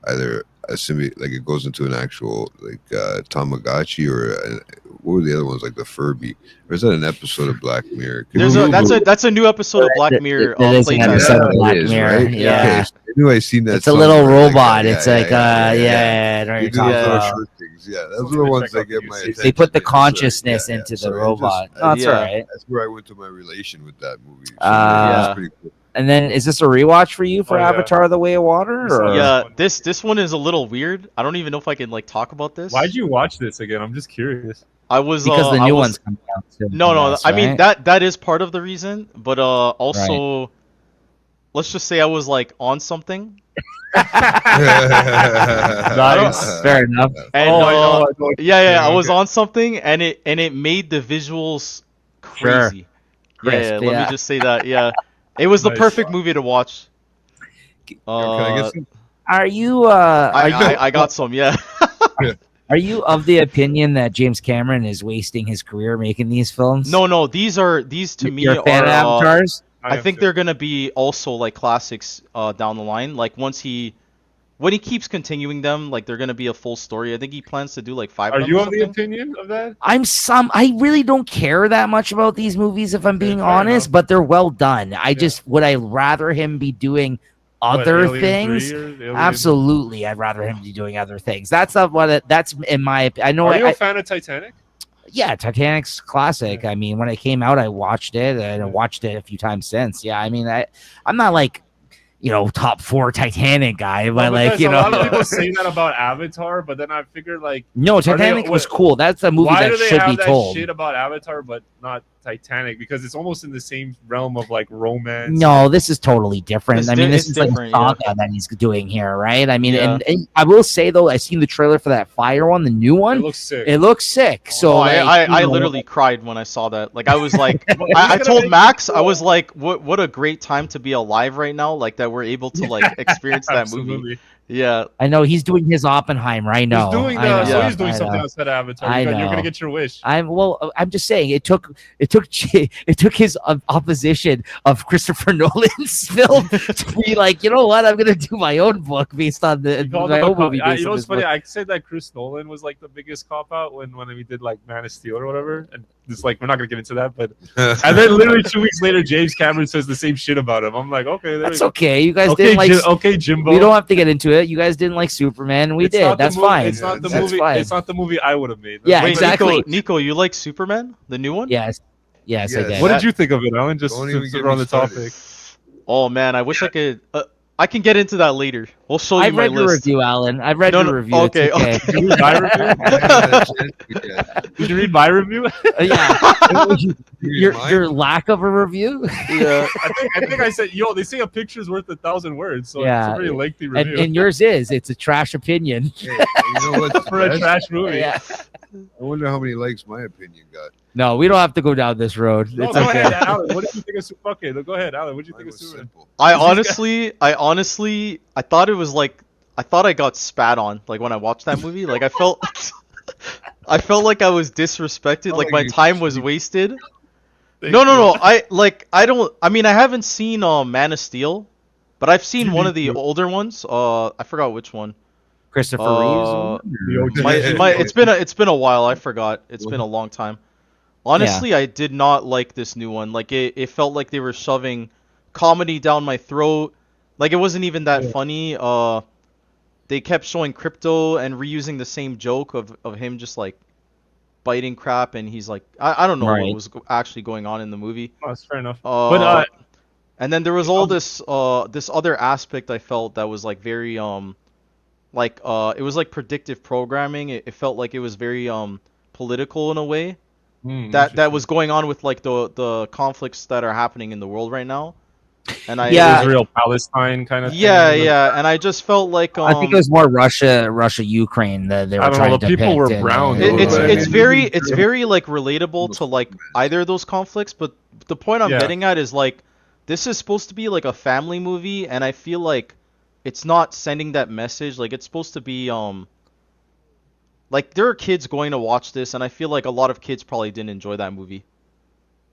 either like it goes into an actual like Tamagotchi or what were the other ones, like the Furby? Or is that an episode of Black Mirror? That's a new episode of Black Mirror. That is an playtime. episode of it Black is, Mirror. right? Yeah. Okay, so I knew I seen that. It's a little somewhere, like robot. that. It's like I know They what you're do talking those little about. short things. Yeah, those are the ones that get my attention. They put the Yeah, so, consciousness yeah, into the so it robot. just- No, that's Yeah. all right. That's where I went to my relation with that movie. So Yeah. it's pretty cool. And then, is this a rewatch for you for Oh, yeah. Avatar: The Way of Water? Or? Yeah, this one is a little weird. I don't even know if I can like talk about this. Why'd you watch this again? I'm just curious. I was Because the I new was- one's coming out soon. No, yes, I mean right? that is part of the reason, but also let's just say I was like on something. Nice. Fair enough. And Oh, I know. yeah, I was okay. on something and it made the visuals Sure. crazy. Crisp, Let yeah. me just say that. Yeah. It was the Nice. perfect movie to watch. Can I get some? Are you I got some, yeah. are you of the opinion that James Cameron is wasting his career making these films? No, these to me You're a fan are of Avatars? I think they're gonna be also like classics down the line. Like when he keeps continuing them, like they're gonna be a full story. I think he plans to do like 5 Are of them you or of the something. opinion of that? I really don't care that much about these movies if I'm being fair honest, enough. but they're well done. Would I rather him be doing What, other Alien things? 3 or Alien- Absolutely, I'd rather him be doing other things. That's not that's in my I know Are you I, a fan of Titanic? yeah, Titanic's classic. Yeah. I mean, when it came out, I watched it and I watched it a few times since. Yeah, I mean, I'm not like, top 4 Titanic guy, but Well, like, because a lot of people say that about Avatar, but then I figured like, no, they- Titanic was what- cool. That's a movie why that do they should have be that told. shit about Avatar but not Titanic? Because it's almost in the same realm of like romance. No, this is totally different. It's I mean, this it's is like a different, yeah. saga that he's doing here, right? I mean, Yeah. and I will say though, I seen the trailer for that Fire one, the new It one. looks sick. It looks sick. So Oh, like, I literally cried when I saw that. Like I was like, Well, he's I gonna told make Max, it I was cool. like, what a great time to be alive right now. Like that we're able to like experience that movie. Absolutely. Yeah, I know he's doing his Oppenheimer. I know. He's doing I know, so he's doing I something know. outside of Avatar. I You're know. gonna get your wish. I'm just saying it took his opposition of Christopher Nolan's film to be like, you know what, I'm gonna do my own book based on He called my him a own cop- movie. I- based you know on what's his funny? book. I said that Chris Nolan was like the biggest cop out when we did like Man of Steel or whatever, and it's like we're not gonna get into that, but and then literally 2 weeks later, James Cameron says the same shit about him. I'm like, okay, there That's we go. okay. You guys Okay, didn't like. okay, Jimbo. We don't have to get into it. You guys didn't like Superman. We It's not did. the That's movie- fine. It's not the That's movie. fine. It's not the movie I would have made. Yeah, Wait, exactly. Nico, you like Superman, the new one? Yes. Yes, I Yes. did. What did you think of it, Alan? Just Don't even since get we're on me the started. topic. Oh man, I wish I could. I can get into that later. We'll show you I've my read your list. review, Alan. I've read No, your no, review. okay, It's okay. Did you read my review? Did you read my review? Yeah. your Mine? your lack of a review. Yeah. I think I said, yo, they say a picture's worth 1,000 words, so Yeah. it's a very lengthy and, review and yours is. It's a trash opinion. Hey, you know what's for a best? trash movie. Yeah. I wonder how many likes my opinion got. No, we don't have to go down this road. No, It's go okay. ahead, Alan. What did you think of Superman? Okay, go ahead, Alan. What did you think Mine of was Superman? simple. I thought it was like, I thought I got spat on, like when I watched that movie. Like I felt, I felt like I was disrespected. Felt Like like my you time was cheated. wasted. Thank No, no, you. no. I don't. I mean, I haven't seen Man of Steel, but I've seen You one need of the to. older ones. I forgot which one. Christopher Reeves. Uh, The OG. it's been a while. I forgot. It's been a long time. Honestly, I did not like this new one. Like it felt like they were shoving comedy down my throat. Like it wasn't even that Yeah. funny. They kept showing Crypto and reusing the same joke of him just like biting crap, and he's like, I don't know Right. what was actually going on in the movie. Oh, that's fair enough. But But and then there was all this this other aspect I felt that was like very like it was like predictive programming. It felt like it was very political in a way that was going on with like the conflicts that are happening in the world right now. And Yeah. Israel Palestine kind of yeah, thing. yeah, and I just felt like I think it was more Russia, Ukraine that they were I don't know, trying the to people depict. were brown, It, though, it's but I it's mean, very it's very like relatable to like either of those conflicts, but the point I'm Yeah. getting at is like this is supposed to be like a family movie, and I feel like it's not sending that message. Like it's supposed to be like there are kids going to watch this, and I feel like a lot of kids probably didn't enjoy that movie.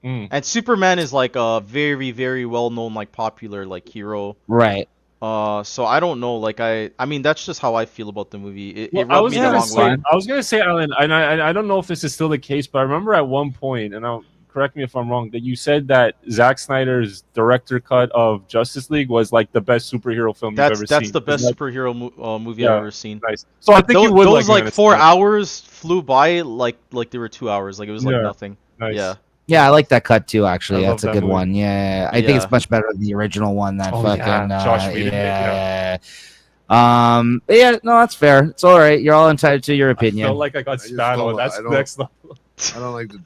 And Superman is like a very very well known like popular like hero. Right. So I don't know. Like I mean that's just how I feel about the movie. It Well, rubbed me the wrong way. I was gonna say, Alan, and I don't know if this is still the case, but I remember at one point, and I'll correct me if I'm wrong, that you said that Zack Snyder's director cut of Justice League was like the best superhero film you've ever seen. That's the best Isn't superhero movie Yeah. I've ever seen. that nice? So I think Those, you would those like like Man of 4 Steel. hours flew by like they were 2 hours. Like it was like Yeah. nothing. Nice. Yeah. Yeah, I like that cut too. Actually, I love that's a that good movie. one. Yeah, I think Yeah. it's much better than the original one. That Oh, fucking yeah. Josh Whedon did, yeah. But yeah, no, that's fair. It's all right. You're all entitled to your I opinion. felt like I got just spat don't- on. That's I don't- next level. I don't like the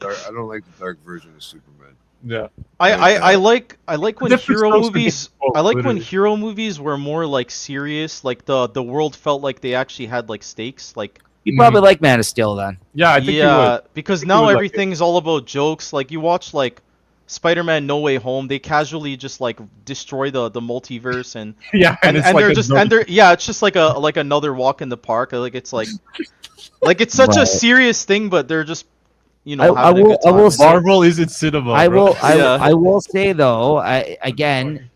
dark version of Superman. Yeah. I like when Different hero strokes for movies. different I like folks, when literally. hero movies were more like serious. Like the world felt like they actually had like stakes. Like You probably like Man of Steel then. Yeah, I think you yeah, would. because you now would like it. everything's all about jokes. Like you watch like Spider-Man No Way Home, they casually just like destroy the multiverse and Yeah, and, it's and like they're a just joke. and they're yeah, it's just like another walk in the park. Like it's like it's such a Right. serious thing, but they're just I having a good I time. will And say- Marvel isn't cinema. I bro. will. Yeah. I will say though.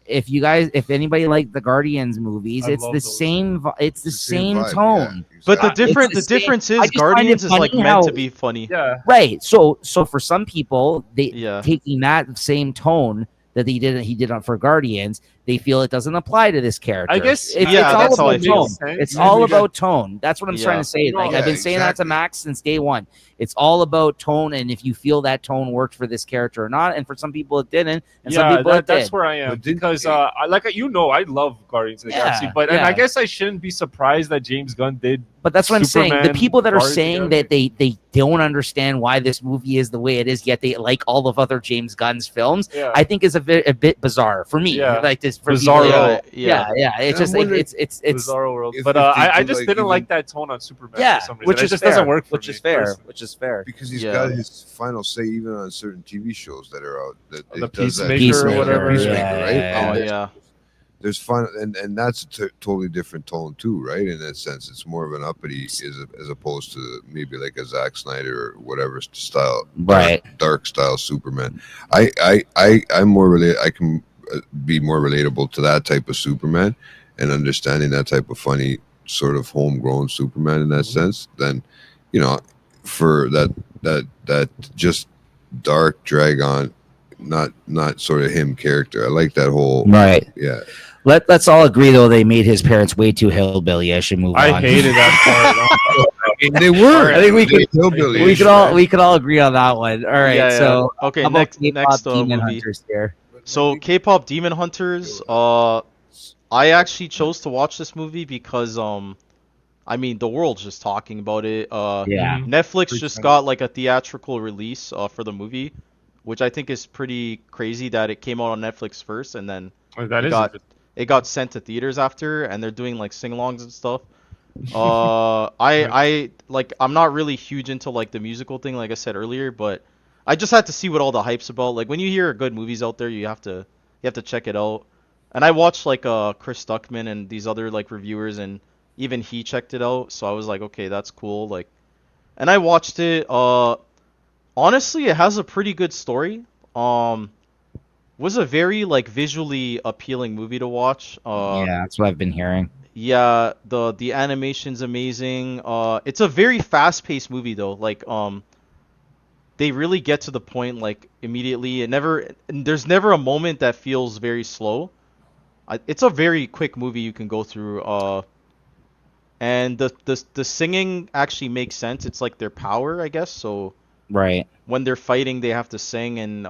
If anybody liked the Guardians movies, I it's love the those. same. It's the same vibe, tone. yeah, But the exactly. different It's the the difference same- I is just find Guardians it is like funny meant to how- be funny. Yeah. Right. So for some people, they Yeah. taking that same tone that he did on for Guardians, they feel it doesn't apply to this character. I guess- it's, Yeah, it's all that's how I about feel. tone. Makes sense. It's Yeah, all yeah. about tone. That's what I'm Yeah. trying to say. Like No, I've been yeah, saying that to exactly. Max since day one. It's all about tone, and if you feel that tone worked for this character or not, and for some people it didn't, and some people it that's did. where I am But didn't because they- I love Guardians of the Yeah, Galaxy, but and yeah. I guess I shouldn't be surprised that James Gunn did. But that's what I'm saying. The Superman, people that are Guardians saying together. that they don't understand why this movie is the way it is, yet they like all of other James Gunn's films, Yeah, I think is a bit bizarre for me. Yeah. Like this for Bizarro. people, Yeah, yeah. It's And just I'm like wondering- it's Bizarro world. if- But if they I do, just like, didn't even- like that tone on Superman yeah, for some reason. which It is just fair, doesn't work for which me is fair, personally. which is fair. because he's Yeah. got his final say even on certain TV shows that are out. That The it does that. Peacemaker or whatever, Peacemaker, yeah. right? Oh And yeah. there's fun, and that's a totally different tone too, right? In that sense, it's more of an uppity as opposed to maybe like a Zack Snyder or whatever style, Right. dark style Superman. I'm more I can be more relatable to that type of Superman and understanding that type of funny sort of homegrown Superman in that sense than for that just dark drag on, not sort of him character. I like that whole Right. yeah. Let's all agree though they made his parents way too hillbilly-ish and move I on. hated that part. They were. I think we could- hillbilly. we could all agree on that one. All right. Yeah, yeah. So Okay, how about next K-pop Demon movie. Hunters here? So K-pop Demon Hunters, I actually chose to watch this movie because I mean the world's just talking about it. Yeah. Netflix Pretty just funny. got like a theatrical release for the movie, which I think is pretty crazy that it came out on Netflix first and then That it is got it got sent to theaters after, and they're doing like sing-alongs and stuff. I like I'm not really huge into like the musical thing, like I said earlier, but I just had to see what all the hype's about. Like when you hear good movies out there, you have to check it out. And I watched like Chris Stuckman and these other like reviewers, and even he checked it out. So I was like, okay, that's cool. Like, and I watched it. Honestly, it has a pretty good story. Was a very like visually appealing movie to watch. Yeah, that's what I've been hearing. Yeah, the animation's amazing. It's a very fast-paced movie though. Like they really get to the point like immediately. There's never a moment that feels very slow. It's a very quick movie you can go through. And the singing actually makes sense. It's like their power, I guess. So Right. when they're fighting, they have to sing, and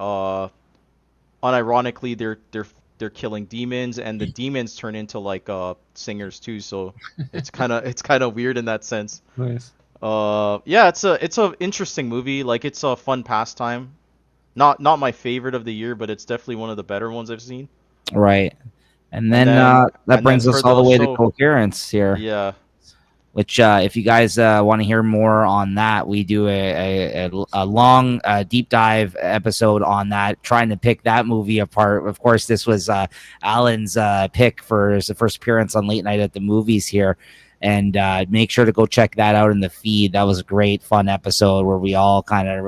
unironically, they're killing demons, and the demons turn into like singers too. So it's kind of weird in that sense. Nice. Yeah, it's a interesting movie. Like it's a fun pastime. Not my favorite of the year, but it's definitely one of the better ones I've seen. Right. And then, and that brings then us for all the way show- to Coherence here. Yeah. Which, if you guys want to hear more on that, we do a long deep dive episode on that, trying to pick that movie apart. Of course, this was Alan's pick for his first appearance on Late Night at the Movies here. And make sure to go check that out in the feed. That was a great, fun episode where we all kind of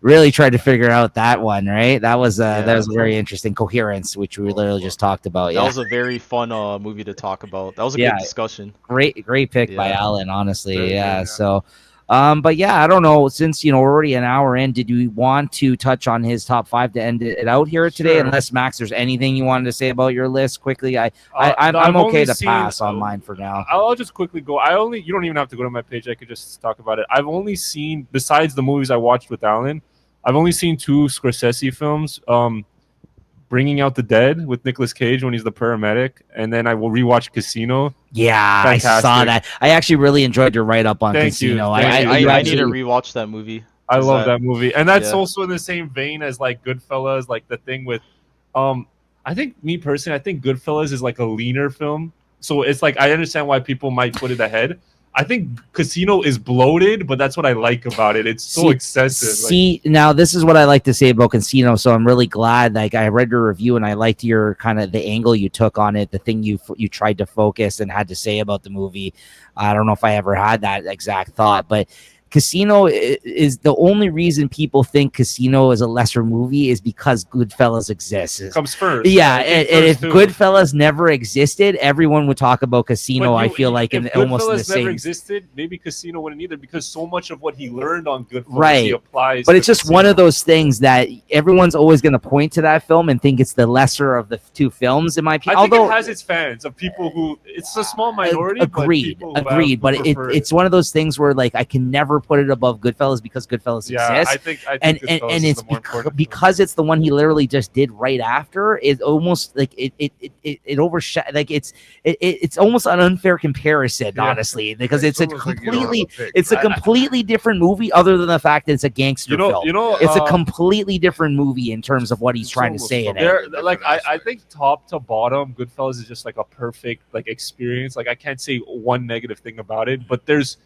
really tried to figure out that one, right? That was very interesting. Coherence, which we literally just talked about. That was a very fun movie to talk about. That was a good discussion. Great pick by Alan, honestly. Very Yeah. good, So, but yeah, I don't know. Since we're already an hour in, did you want to touch on his top 5 to end it out here today? Sure. Unless Max, there's anything you wanted to say about your list quickly. No, I'm I've okay only to seen- pass on mine for now. I'll just quickly go. You don't even have to go to my page. I could just talk about it. I've only seen, besides the movies I watched with Alan, I've only seen 2 Scorsese films. Bringing Out the Dead with Nicolas Cage when he's the paramedic, and then I will rewatch Casino. Yeah, Fantastic. I saw that. I actually really enjoyed your write up on Thank you. Casino. Thank you. I I need to actually- rewatch that movie. I Is love that movie, and that's yeah. also in the same vein as like Goodfellas. Like the thing with, I think me personally, I think Goodfellas is like a leaner film, so it's like I understand why people might put it ahead. I think Casino is bloated, but that's what I like about it. It's so excessive. See, now this is what I like to say about Casino. So I'm really glad. Like I read your review and I liked your kind of the angle you took on it, the thing you tried to focus and had to say about the movie. I don't know if I ever had that exact thought, but Casino is the only reason people think Casino is a lesser movie is because Goodfellas exists. comes first. Yeah, I think and if first, too. Goodfellas never existed, everyone would talk about Casino. But I feel like if in almost in the Goodfellas never same. existed, maybe Casino wouldn't either, because so much of what he learned on Goodfellas Right. he applies. But to it's just Casino. one of those things that everyone's always going to point to that film and think it's the lesser of the 2 films, in my opinion. I think Although it has its fans of people who it's a small minority. agreed, but it's one of those things where like I can never put it above Goodfellas because Goodfellas yeah, exists. I think and Goodfellas and is it's the more important because it's the one he literally just did right after. It almost like it overshadowed. Like it's almost an unfair comparison, Yeah. honestly, because it's a almost like you don't have completely a pick. it's a completely different movie, other than the fact that it's a gangster film. It's a completely different movie in terms of what he's It's trying to almost say in it. There, different like I aspects. think top to bottom, Goodfellas is just like a perfect like experience. Like I can't say one negative thing about it, but there's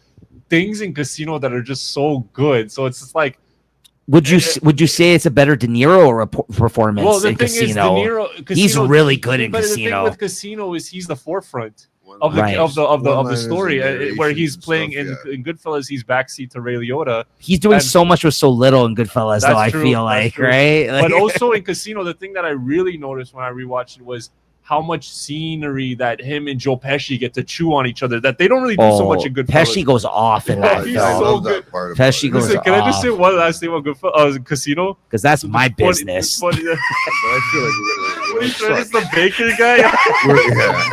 things in Casino that are just so good. So it's just like, Would you say it's a better De Niro performance well, the in thing Casino? is, De Niro, He's Casino, really good in but the Casino. thing with Casino is he's the forefront of the Right. of the One-liners story, and where he's narrations playing and stuff, in Goodfellas. He's backseat to Ray Liotta. He's doing and- so much with so little in Goodfellas, though. That's I true, feel that's like, true. right? But Like- also in Casino, the thing that I really noticed when I rewatched it was how much scenery that him and Joe Pesci get to chew on each other that they don't really do so much in Goodfellas. Pesci goes off in Yeah, that he's I film so love good. that part about Pesci it. goes Listen, can I just say off. one last thing about Goodfellas, Casino? because that's my Funny- business. funny- But I feel like when he tries the baker guy. yeah.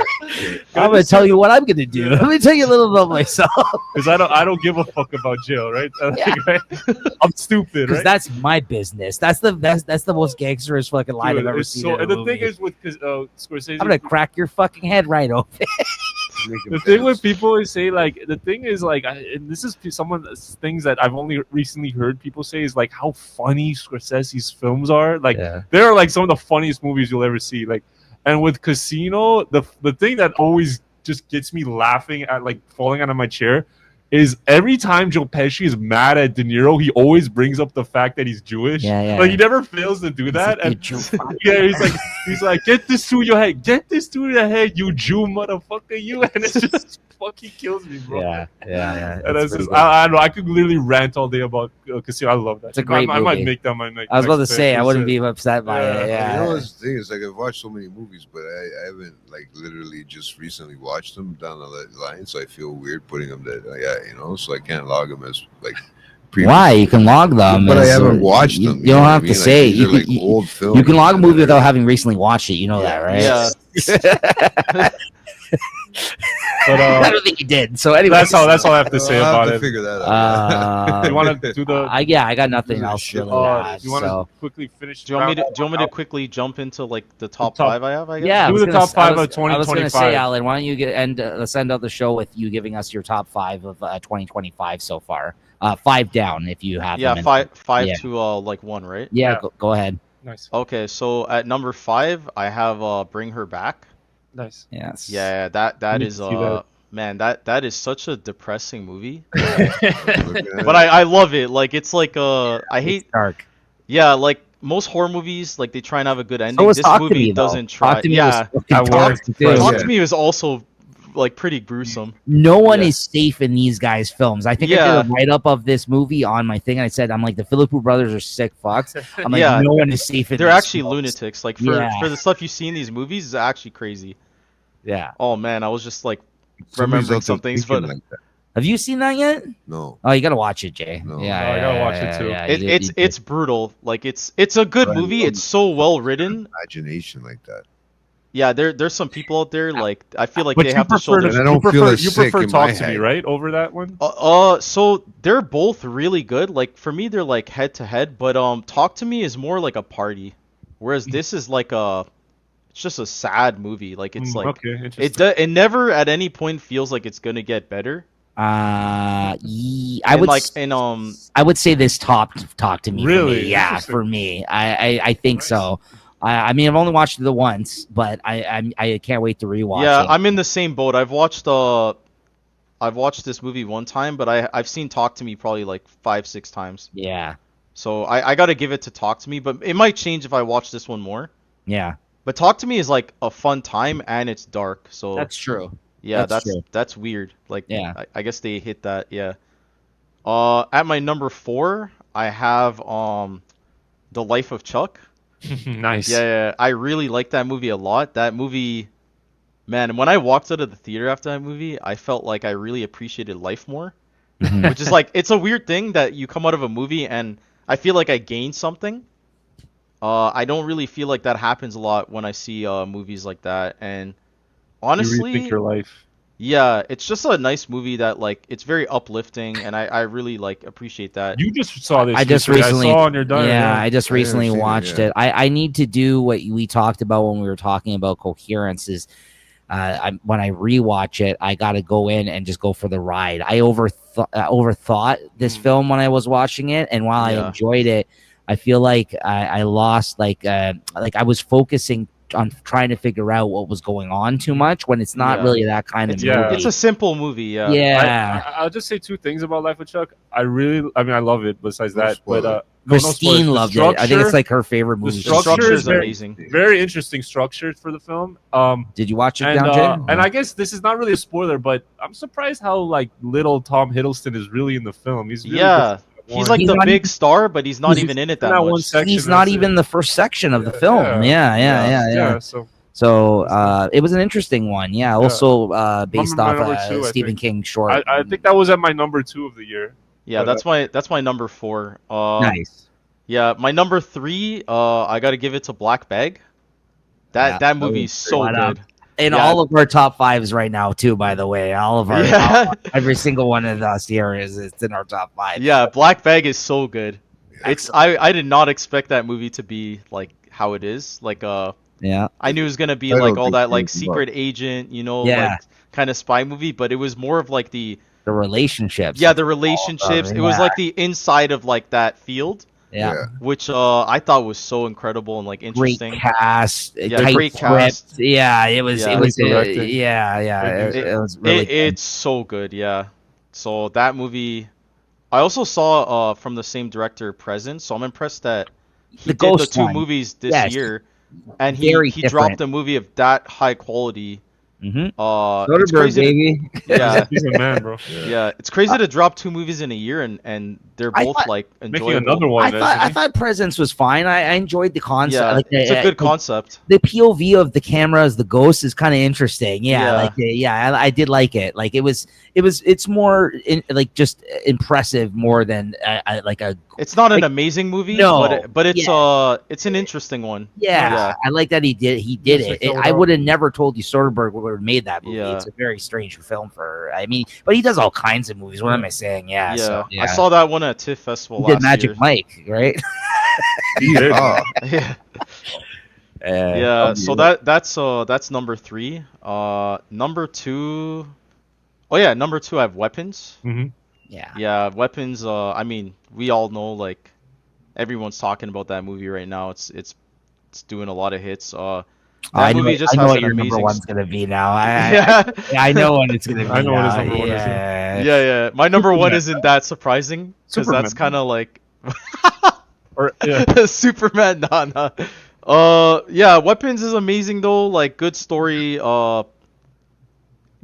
I'm gonna tell you what I'm gonna do. Let me tell you a little about myself Because I don't give a fuck about jail, right? Right? I'm stupid, because right? that's my business. That's the most gangsterist fucking line Dude, I've ever it's seen. so, in a and the movie. thing is with Scorsese, I'm gonna crack your fucking head right open. the thing with people is say like the thing is like and this is someone's things that I've only recently heard people say is like how funny Scorsese's films are. Like they're like some of the funniest movies you'll ever see. Like, and with Casino, the thing that always just gets me laughing at like falling out of my chair is every time Joe Pesci is mad at De Niro, he always brings up the fact that he's Jewish. Yeah. Like he never fails to do that. He's like, And yeah, he's like, get this through your head, you Jew motherfucker, you. And it just fucking kills me, bro. Yeah. And it's just, I don't know. I could literally rant all day about Casino. I love that. It's a great I might movie. make that my next. I was about to next say pick. I wouldn't be upset by it. You Yeah. know, the thing is, like, I've watched so many movies, but I haven't like literally just recently watched them down the line, so I feel weird putting them there. You know, so I can't log them as like. Why? You can log them. But I haven't watched them. You don't have to say. Like, these are, like, old films. You can log a movie without having recently watched it. You know that, right? Yeah. But I don't think you did. So anyway, that's all I have to say I'll about have to it. figure that out. You want to do the? I got nothing else shit. really. to add, You want so. to quickly finish? Do you want me to quickly jump into like the top top- 5 I have? I guess. Yeah, Do I was the gonna top s- five I of was- I was going to say, 2025. Alan, why don't you let's end out the show with you giving us your top 5 of 2025 so far. 5 down if you have. Yeah, them. five Yeah. to like 1, right? Yeah, Yeah. go ahead. Nice, Okay, so at number 5, I have Bring Her Back. nice. Yes. Yeah, that need is to see that. man, that is such a depressing movie. But But I love it. Like it's like I hate It's dark. yeah, like most horror movies, like they try and have a good ending. was This Talk to movie Me, though. doesn't try. Talk to Me Yeah, was fucking At dark, work, too. Talk Yeah. to Me was also like pretty gruesome. No one Yeah. is safe in these guys' films. I think I Yeah. did a write up of this movie on my thing. And I said, I'm like, the Philippou brothers are sick fucks. I'm like, Yeah. no one is safe in They're these actually films. lunatics. Like Yeah. for the stuff you see in these movies is actually crazy. Yeah. Oh man, I was just like somebody's remembering out some there things, thinking but like that. Have you seen that yet? No. Oh, you got to watch it, Jay. No. Yeah, No, I gotta watch it, too. it's brutal. Like it's a good But I movie. love It's so well written. Imagination like that. Yeah, there's some people out there like I feel like But they you have to show prefer their And I don't feel as you sick prefer in Talk my to Me, head. right? Over that one. So they're both really good. Like for me, they're like head to head. But Talk to Me is more like a party, whereas this is like it's just a sad movie. Like it's like okay, interesting. it never at any point feels like it's gonna get better. I And would like s- and I would say this Talk to Me. For Really? me. Yeah, Interesting. for me, I think Nice. so. I mean, I've only watched it once, but I can't wait to rewatch yeah, it. I'm in the same boat. I've watched this movie one time, but I've seen Talk to Me probably like 5-6 times. Yeah, So I gotta give it to Talk to Me, but it might change if I watch this one more. yeah, But Talk to Me is like a fun time and it's dark. So that's true. yeah, that's true. that's weird. Like Yeah. I guess they hit that. Yeah. At my number 4, I have The Life of Chuck. Nice. Yeah, I really like that movie a lot. That movie, man, when I walked out of the theater after that movie, I felt like I really appreciated life more. Mhm. Which is like, it's a weird thing that you come out of a movie and I feel like I gained something. I don't really feel like that happens a lot when I see movies like that. And You honestly, rethink your life. yeah, it's just a nice movie that like it's very uplifting, and I really like appreciate that. You just saw this. I just recently. recently, I saw on your diary. yeah, I just I haven't recently seen it watched yet. it. I need to do what we talked about when we were talking about coherence. Is when I rewatch it, I got to go in and just go for the ride. I overthought this film when I was watching it, and while I Yeah. enjoyed it, I feel like I lost like I was focusing on trying to figure out what was going on too much when it's not Yeah. really that kind of It's, Yeah. movie. it's a simple movie, yeah. yeah. I'll just say two things about Life of Chuck. I love it. Besides No that, but spoiler. Christine The loved it. I think structure- it's like her favorite movie. the The structure is very- amazing. very interesting structure for the film. Did you watch it And down, Jay? and I guess this is not really a spoiler, but I'm surprised how like little Tom Hiddleston is really in the film. He's really Yeah, he's like He's the not big star, but he's not he's even in it in that that one much. section. he's not that's even it. the first section of the film. Yeah. So So it was an interesting one. Yeah. Also based My off number two, I Stephen think. King short. I think that was at my number 2 of the year. Yeah, that's my number 4. Nice. Yeah, my number 3, I gotta give it to Black Bag. That movie is so What up? good. In Yeah. all of our top 5s right now, too. By the way, all of our Yeah. every single one of us here is it's in our top 5. Yeah, Black Bag is so good. I did not expect that movie to be like how it is. Like Yeah. I knew it was gonna be I like don't all think that like anything secret agent, Yeah. like kind of spy movie, but it was more of like the relationships. the relationships. It was yeah. like the inside of like that field, Yeah. which I thought was so incredible and like Great interesting. cast. Yeah, tight great script. cast. Yeah. It was. Yeah. It was. Great directing. Yeah. It was really. good. It's so good, yeah. So that movie, I also saw from the same director, Presence. So I'm impressed that he The did the Ghost two one. movies this Yes. year, and Very he different. dropped a movie of that high quality. It's Soderbergh, crazy to, baby. yeah, He's a man, bro. yeah, it's crazy to drop two movies in a year and they're I both thought- like Making enjoyable. another one. I thought Presence was fine. I enjoyed the concept. Yeah, Like, it's a good concept. the POV of the camera as the ghost is kind of interesting. Yeah, Yeah. like I did like it. Like it's more like just impressive more than like a It's not an like, amazing movie, no, but it's it's an interesting one. yeah. I like that he did Just it. like I would have never told you Soderbergh would have made that movie. Yeah. It's a very strange film for. I mean, but he does all kinds of movies. What am I saying? Yeah, so, I saw that one at TIFF Festival he did last Magic year. Mike, right? He did. Yeah. Uh, Yeah, so that's number 3. Number 2. Oh yeah, number 2 I have Weapons. Mm-hmm. yeah. Yeah, Weapons. I mean, we all know like everyone's talking about that movie right now. It's doing a lot of hits. That I movie know, just I know has what an your number amazing. one's gonna be now. Yeah. I know what it's gonna be. I know what his now. number one is, Yeah. Yeah. My number 1 Superman. isn't that surprising because Superman. that's kind of like Or yeah. Superman. Nah. Yeah, Weapons is amazing though. Like good story.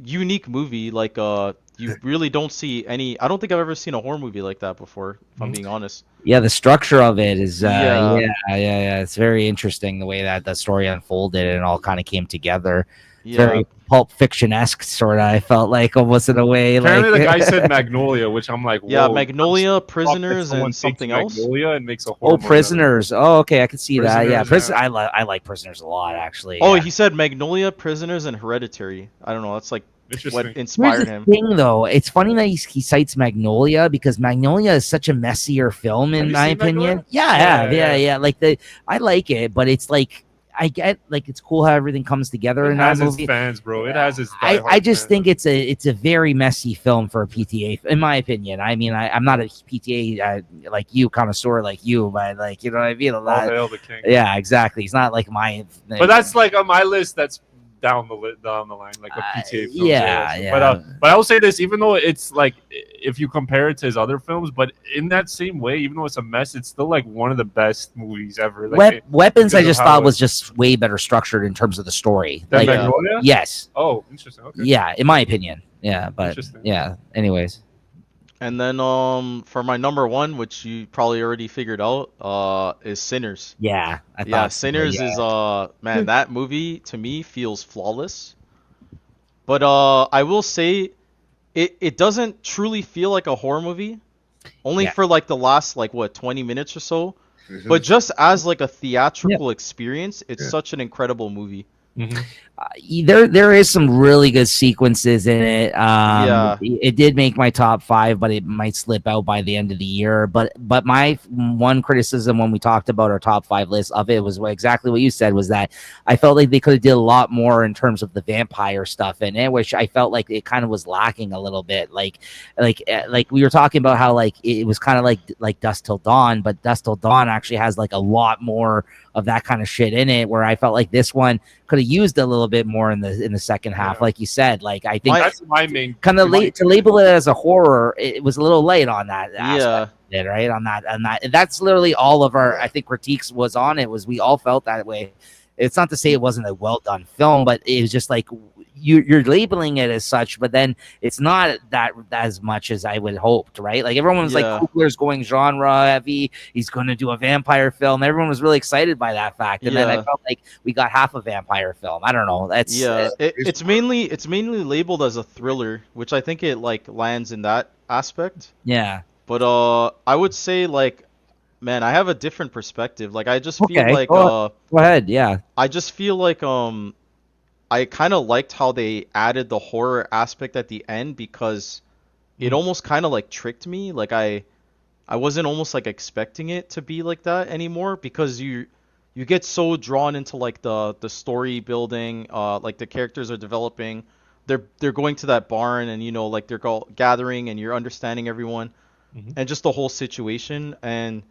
Unique movie. Like you really don't see any. I don't think I've ever seen a horror movie like that before. If I'm being honest. Yeah, the structure of it is Yeah. yeah. It's very interesting the way that the story unfolded and it all kind of came together. Yeah. Very Pulp Fiction-esque sort of. I felt like almost in a way. Apparently, like the guy said Magnolia, which I'm like, Yeah, whoa, Magnolia, I'm shocked that Prisoners, someone and takes something else. Magnolia and makes a horror movie out of it. Prisoners. Oh, okay, I can see that. Yeah, Prisoners, I like Prisoners a lot actually. Oh, yeah. he said Magnolia, Prisoners, and Hereditary. I don't know. That's like Interesting. what inspired Here's the him. thing, though. It's funny that he cites Magnolia because Magnolia is such a messier film, in Have you my seen opinion. Magnolia? Yeah. Like I like it, but it's like I get like it's cool how everything comes together It in that has its movie. fans, bro. It has its. I just think it's a very messy film for a PTA, in my opinion. I mean, I'm not a PTA like you connoisseur like you, but like you know what I mean. A All lot. hail the king. Yeah, exactly. It's not like my. But that's like on my list. That's down the line, like a PTA film. yeah. But I will say this, even though it's like if you compare it to his other films, but in that same way, even though it's a mess, it's still like one of the best movies ever. Like, Weapons, I because of just how thought it- was just way better structured in terms of the story. Than Like, Magnolia? yes, Oh, interesting. Okay. yeah, in my opinion, yeah, but Interesting. yeah. Anyways, And then for my number 1, which you probably already figured out, is Sinners. yeah, I Yeah, thought so, Sinners yeah. is man, that movie to me feels flawless. But I will say it doesn't truly feel like a horror movie. Only Yeah. for like the last like what 20 minutes or so. But just as like a theatrical experience, it's Yeah. such an incredible movie. Mhm. There is some really good sequences in it. Yeah. It did make my top 5, but it might slip out by the end of the year. But my one criticism when we talked about our top 5 list of it was exactly what you said, was that I felt like they could have did a lot more in terms of the vampire stuff in it, which I felt like it kind of was lacking a little bit. Like we were talking about how like it was kind of like Dusk Till Dawn, but Dusk Till Dawn actually has like a lot more of that kind of shit in it, where I felt like this one could have used a little bit more in the second half, Yeah. like you said. Like I think That's my main. kind of late to label it as a horror. It was a little late on that Yeah. aspect, of it, right? On that, that's literally all of our I think critiques was on it. Was we all felt that way. It's not to say it wasn't a well done film, but it was just like you're labeling it as such, but then it's not that as much as I would hoped, right? Like everyone was like, Coogler's going genre heavy. He's going to do a vampire film. Everyone was really excited by that fact, and then I felt like we got half a vampire film. I don't know. That's it's mainly labeled as a thriller, which I think it like lands in that aspect. yeah. But I would say like, man, I have a different perspective. Like I just feel like go ahead. Yeah. I just feel like I kind of liked how they added the horror aspect at the end because it almost kind of like tricked me. Like I wasn't almost like expecting it to be like that anymore because you get so drawn into like the story building, like the characters are developing. They're going to that barn and like they're gathering and you're understanding everyone and just the whole situation and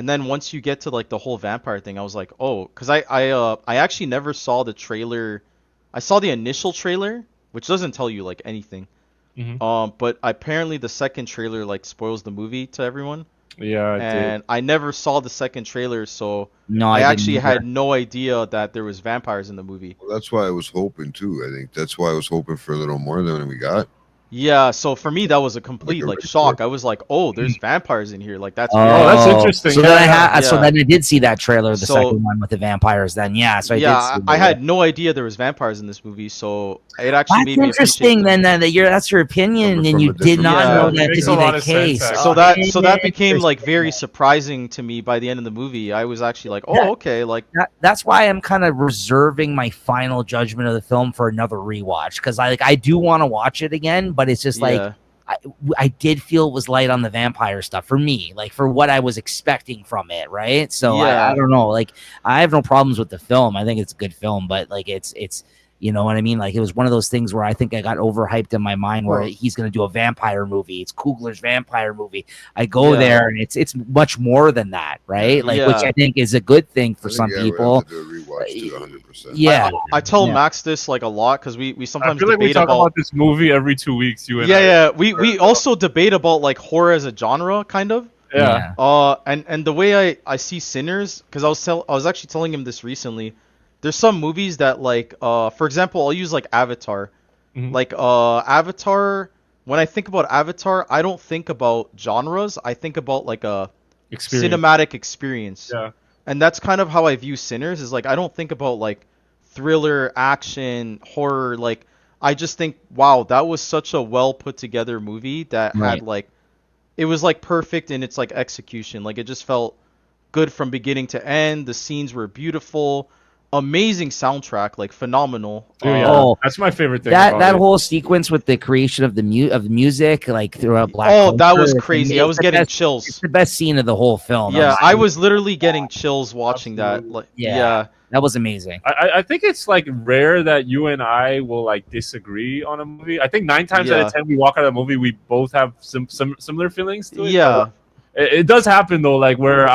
then once you get to like the whole vampire thing, I was like, oh, because I actually never saw the trailer. I saw the initial trailer, which doesn't tell you like anything, But apparently the second trailer like spoils the movie to everyone. Yeah, it did. And I never saw the second trailer, so No, I I actually didn't had either. no idea that there was vampires in the movie. Well, that's why I was hoping too. I think that's why I was hoping for a little more than we got. Yeah, so for me that was a complete a like red shock. I was like, "Oh, there's vampires in here." Like that's Oh, weird. that's interesting. So Yeah, then yeah. so Yeah. then I did see that trailer, the So- second one with the vampires. Then so I did Yeah, see I that. had no idea there was vampires in this movie, so it actually That's made me interesting. appreciate Then that's your opinion, Coming and from you a did different not Yeah. know It that makes to a be lot the of sense, case. actually. So that became like Interesting. very surprising to me by the end of the movie. I was actually like, That- "Oh, okay." Like That's why I'm kind of reserving my final judgment of the film for another rewatch, because I do want to watch it again, but it's just like yeah. I did feel it was light on the vampire stuff for me, like for what I was expecting from it, right? So Yeah. I don't know, like I have no problems with the film. I think it's a good film, but like it's you know what I mean? Like it was one of those things where I think I got overhyped in my mind where Well- he's going to do a vampire movie. It's Coogler's vampire movie. I go Yeah. there and it's much more than that, right? Like which Yeah. I think is a good thing for I think, some yeah, we people. have to do a rewatch too, 100%. Yeah. I tell Yeah. Max this like a lot because we I sometimes feel like we debate talk about about this movie every 2 weeks. You and I. yeah. We also debate about like horror as a genre, kind of. Yeah. And the way I see Sinners, because I was actually telling him this recently. There's some movies that like for example, I'll use like Avatar. Mhm. Like Avatar, when I think about Avatar, I don't think about genres. I think about like a Experience. cinematic experience. Yeah. And that's kind of how I view Sinners, is like I don't think about like thriller, action, horror. Like I just think, wow, that was such a well put together movie that Right. had like it was like perfect in its like execution. Like it just felt good from beginning to end. The scenes were beautiful, amazing soundtrack, like phenomenal. Oh, yeah. Oh. That's my favorite thing. That about that it. whole sequence with the creation of the music, like throughout Black. Oh, that Culture, was it's crazy. I amazing. was It's the getting best- It's chills. the best scene of the whole film. Yeah, That I was literally getting chills watching that. Absolutely. Like, Yeah. yeah, that was amazing. I think it's like rare that you and I will like disagree on a movie. I think 9 times out Yeah. of 10 we walk out of the movie, we both have some similar feelings to it. yeah, It does happen though, like where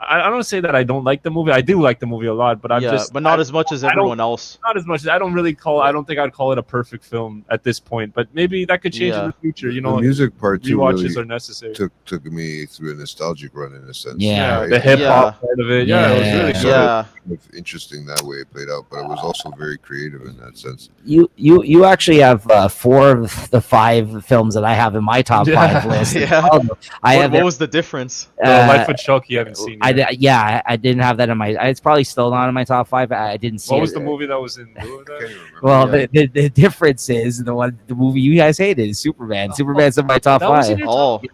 I don't say that I don't like the movie. I do like the movie a lot, but I'm yeah, just but not as much as I don't- everyone else. not as much. I don't really call. I don't think I'd call it a perfect film at this point. But maybe that could change in Yeah. the future. You The know, music part too rewatches really are necessary. took me through a nostalgic run in a sense. Yeah. The hip hop Yeah. part of it. Yeah, it was really Yeah. good. Yeah, Kind of interesting that way it played out, but it was also very creative in that sense. You actually have 4 of the 5 films that I have in my top Yeah. 5 list. Yeah. I what, have. what was the difference? The Life of Chuck, you haven't seen. Yet. I didn't have that in my. It's probably still not in my top 5. I didn't see. What it. was the movie that was in? I can't remember. Well, Yeah. the difference is the movie you guys hated is Superman. Superman's in my top That was 5. in your Oh. top?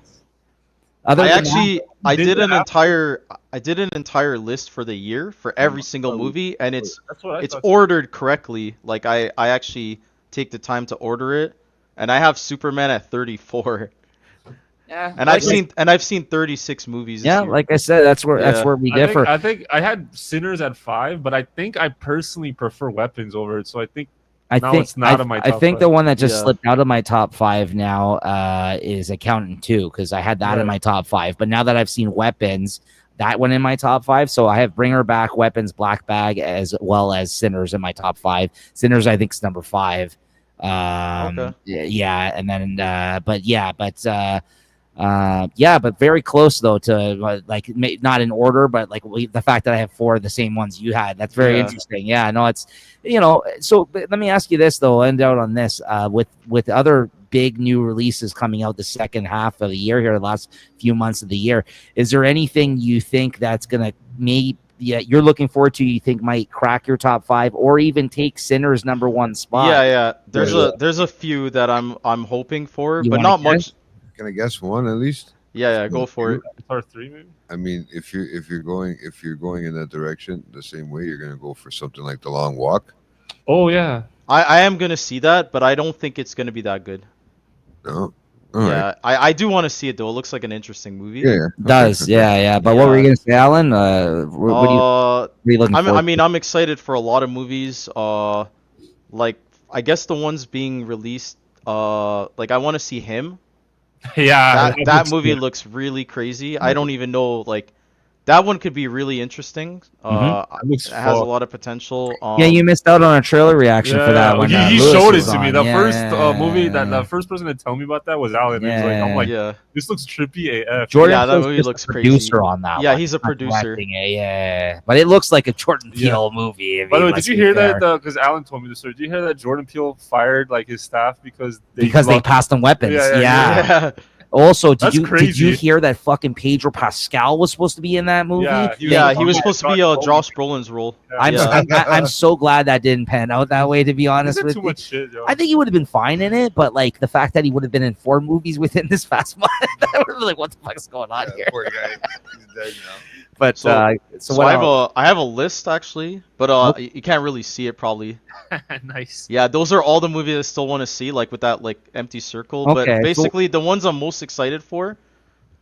Other I than actually I Did did that an happen? entire list for the year for every single Oh, movie, and it's That's what I thought. ordered correctly. Like I actually take the time to order it, and I have Superman at 34, yeah, and I've seen 36 movies. This yeah, year. like I said, that's where Yeah. we I differ. think I had Sinners at 5, but I think I personally prefer Weapons over it. So I think I now think it's not in my I top think 5. the one that just Yeah. slipped out of my top 5 now is Accountant 2, because I had that in Right. my top 5. But now that I've seen Weapons, that one in my top 5, so I have Bringer Back, Weapons, Black Bag, as well as Sinners in my top 5. Sinners, I think, is number 5. Okay. Yeah, and then but very close though to like not in order, but like the fact that I have 4 of the same ones you had. That's very Yeah. interesting. Yeah, no, it's So but let me ask you this though. I'll end out on this. With other big new releases coming out the second half of the year here, the last few months of the year, is there anything you think that's gonna you're looking forward to? You think might crack your top 5 or even take Sinners number 1 spot? Yeah. There's Yeah. there's a few that I'm hoping for, You but wanna not guess? much. Can I guess one at least? Yeah, go for it. Part 3, maybe. I mean, if you're going in that direction the same way, you're gonna go for something like The Long Walk. Oh yeah. I am gonna see that, but I don't think it's gonna be that good. No. All right. Yeah, I do want to see it though. It looks like an interesting movie. Yeah. Does Okay. yeah. But what were you Yeah. gonna say, Alan? What are you looking for? I'm excited for a lot of movies. Like I guess the ones being released. Like I want to see him. Yeah. That movie looks really crazy. I don't even know like that one could be really interesting. Mhm. That looks It has a fun. lot of potential. Yeah, you missed out on a trailer reaction for that one. He Lewis showed it was to me. on. The Yeah, first movie that the first person to tell me about that was Alan. He was like, I'm like, Yeah. this looks trippy AF. Jordan Yeah, that Peele's movie just looks a producer crazy. on that Yeah, one. he's a Not producer. directing it, yeah. But it looks like a Jordan Peele movie. I By the mean, way, let's did you be hear fair. that? Because Alan told me the story. Did you hear that Jordan Peele fired like his staff because they passed them weapons? Yeah. Yeah. Also, That's did you crazy. hear that fucking Pedro Pascal was supposed to be in that movie? Yeah, he was supposed to be Josh Brolin's role. I'm so glad that didn't pan out that way. To be honest with too you, much shit, yo. I think he would have been fine in it, but like the fact that he would have been in 4 movies within this past month, I would have been like, what the fuck is going on here? Poor guy. He's dead now. But So I have a list actually, but you can't really see it probably. Nice. Yeah, those are all the movies I still want to see, like with that like empty circle. Okay, But basically, the ones I'm most excited for,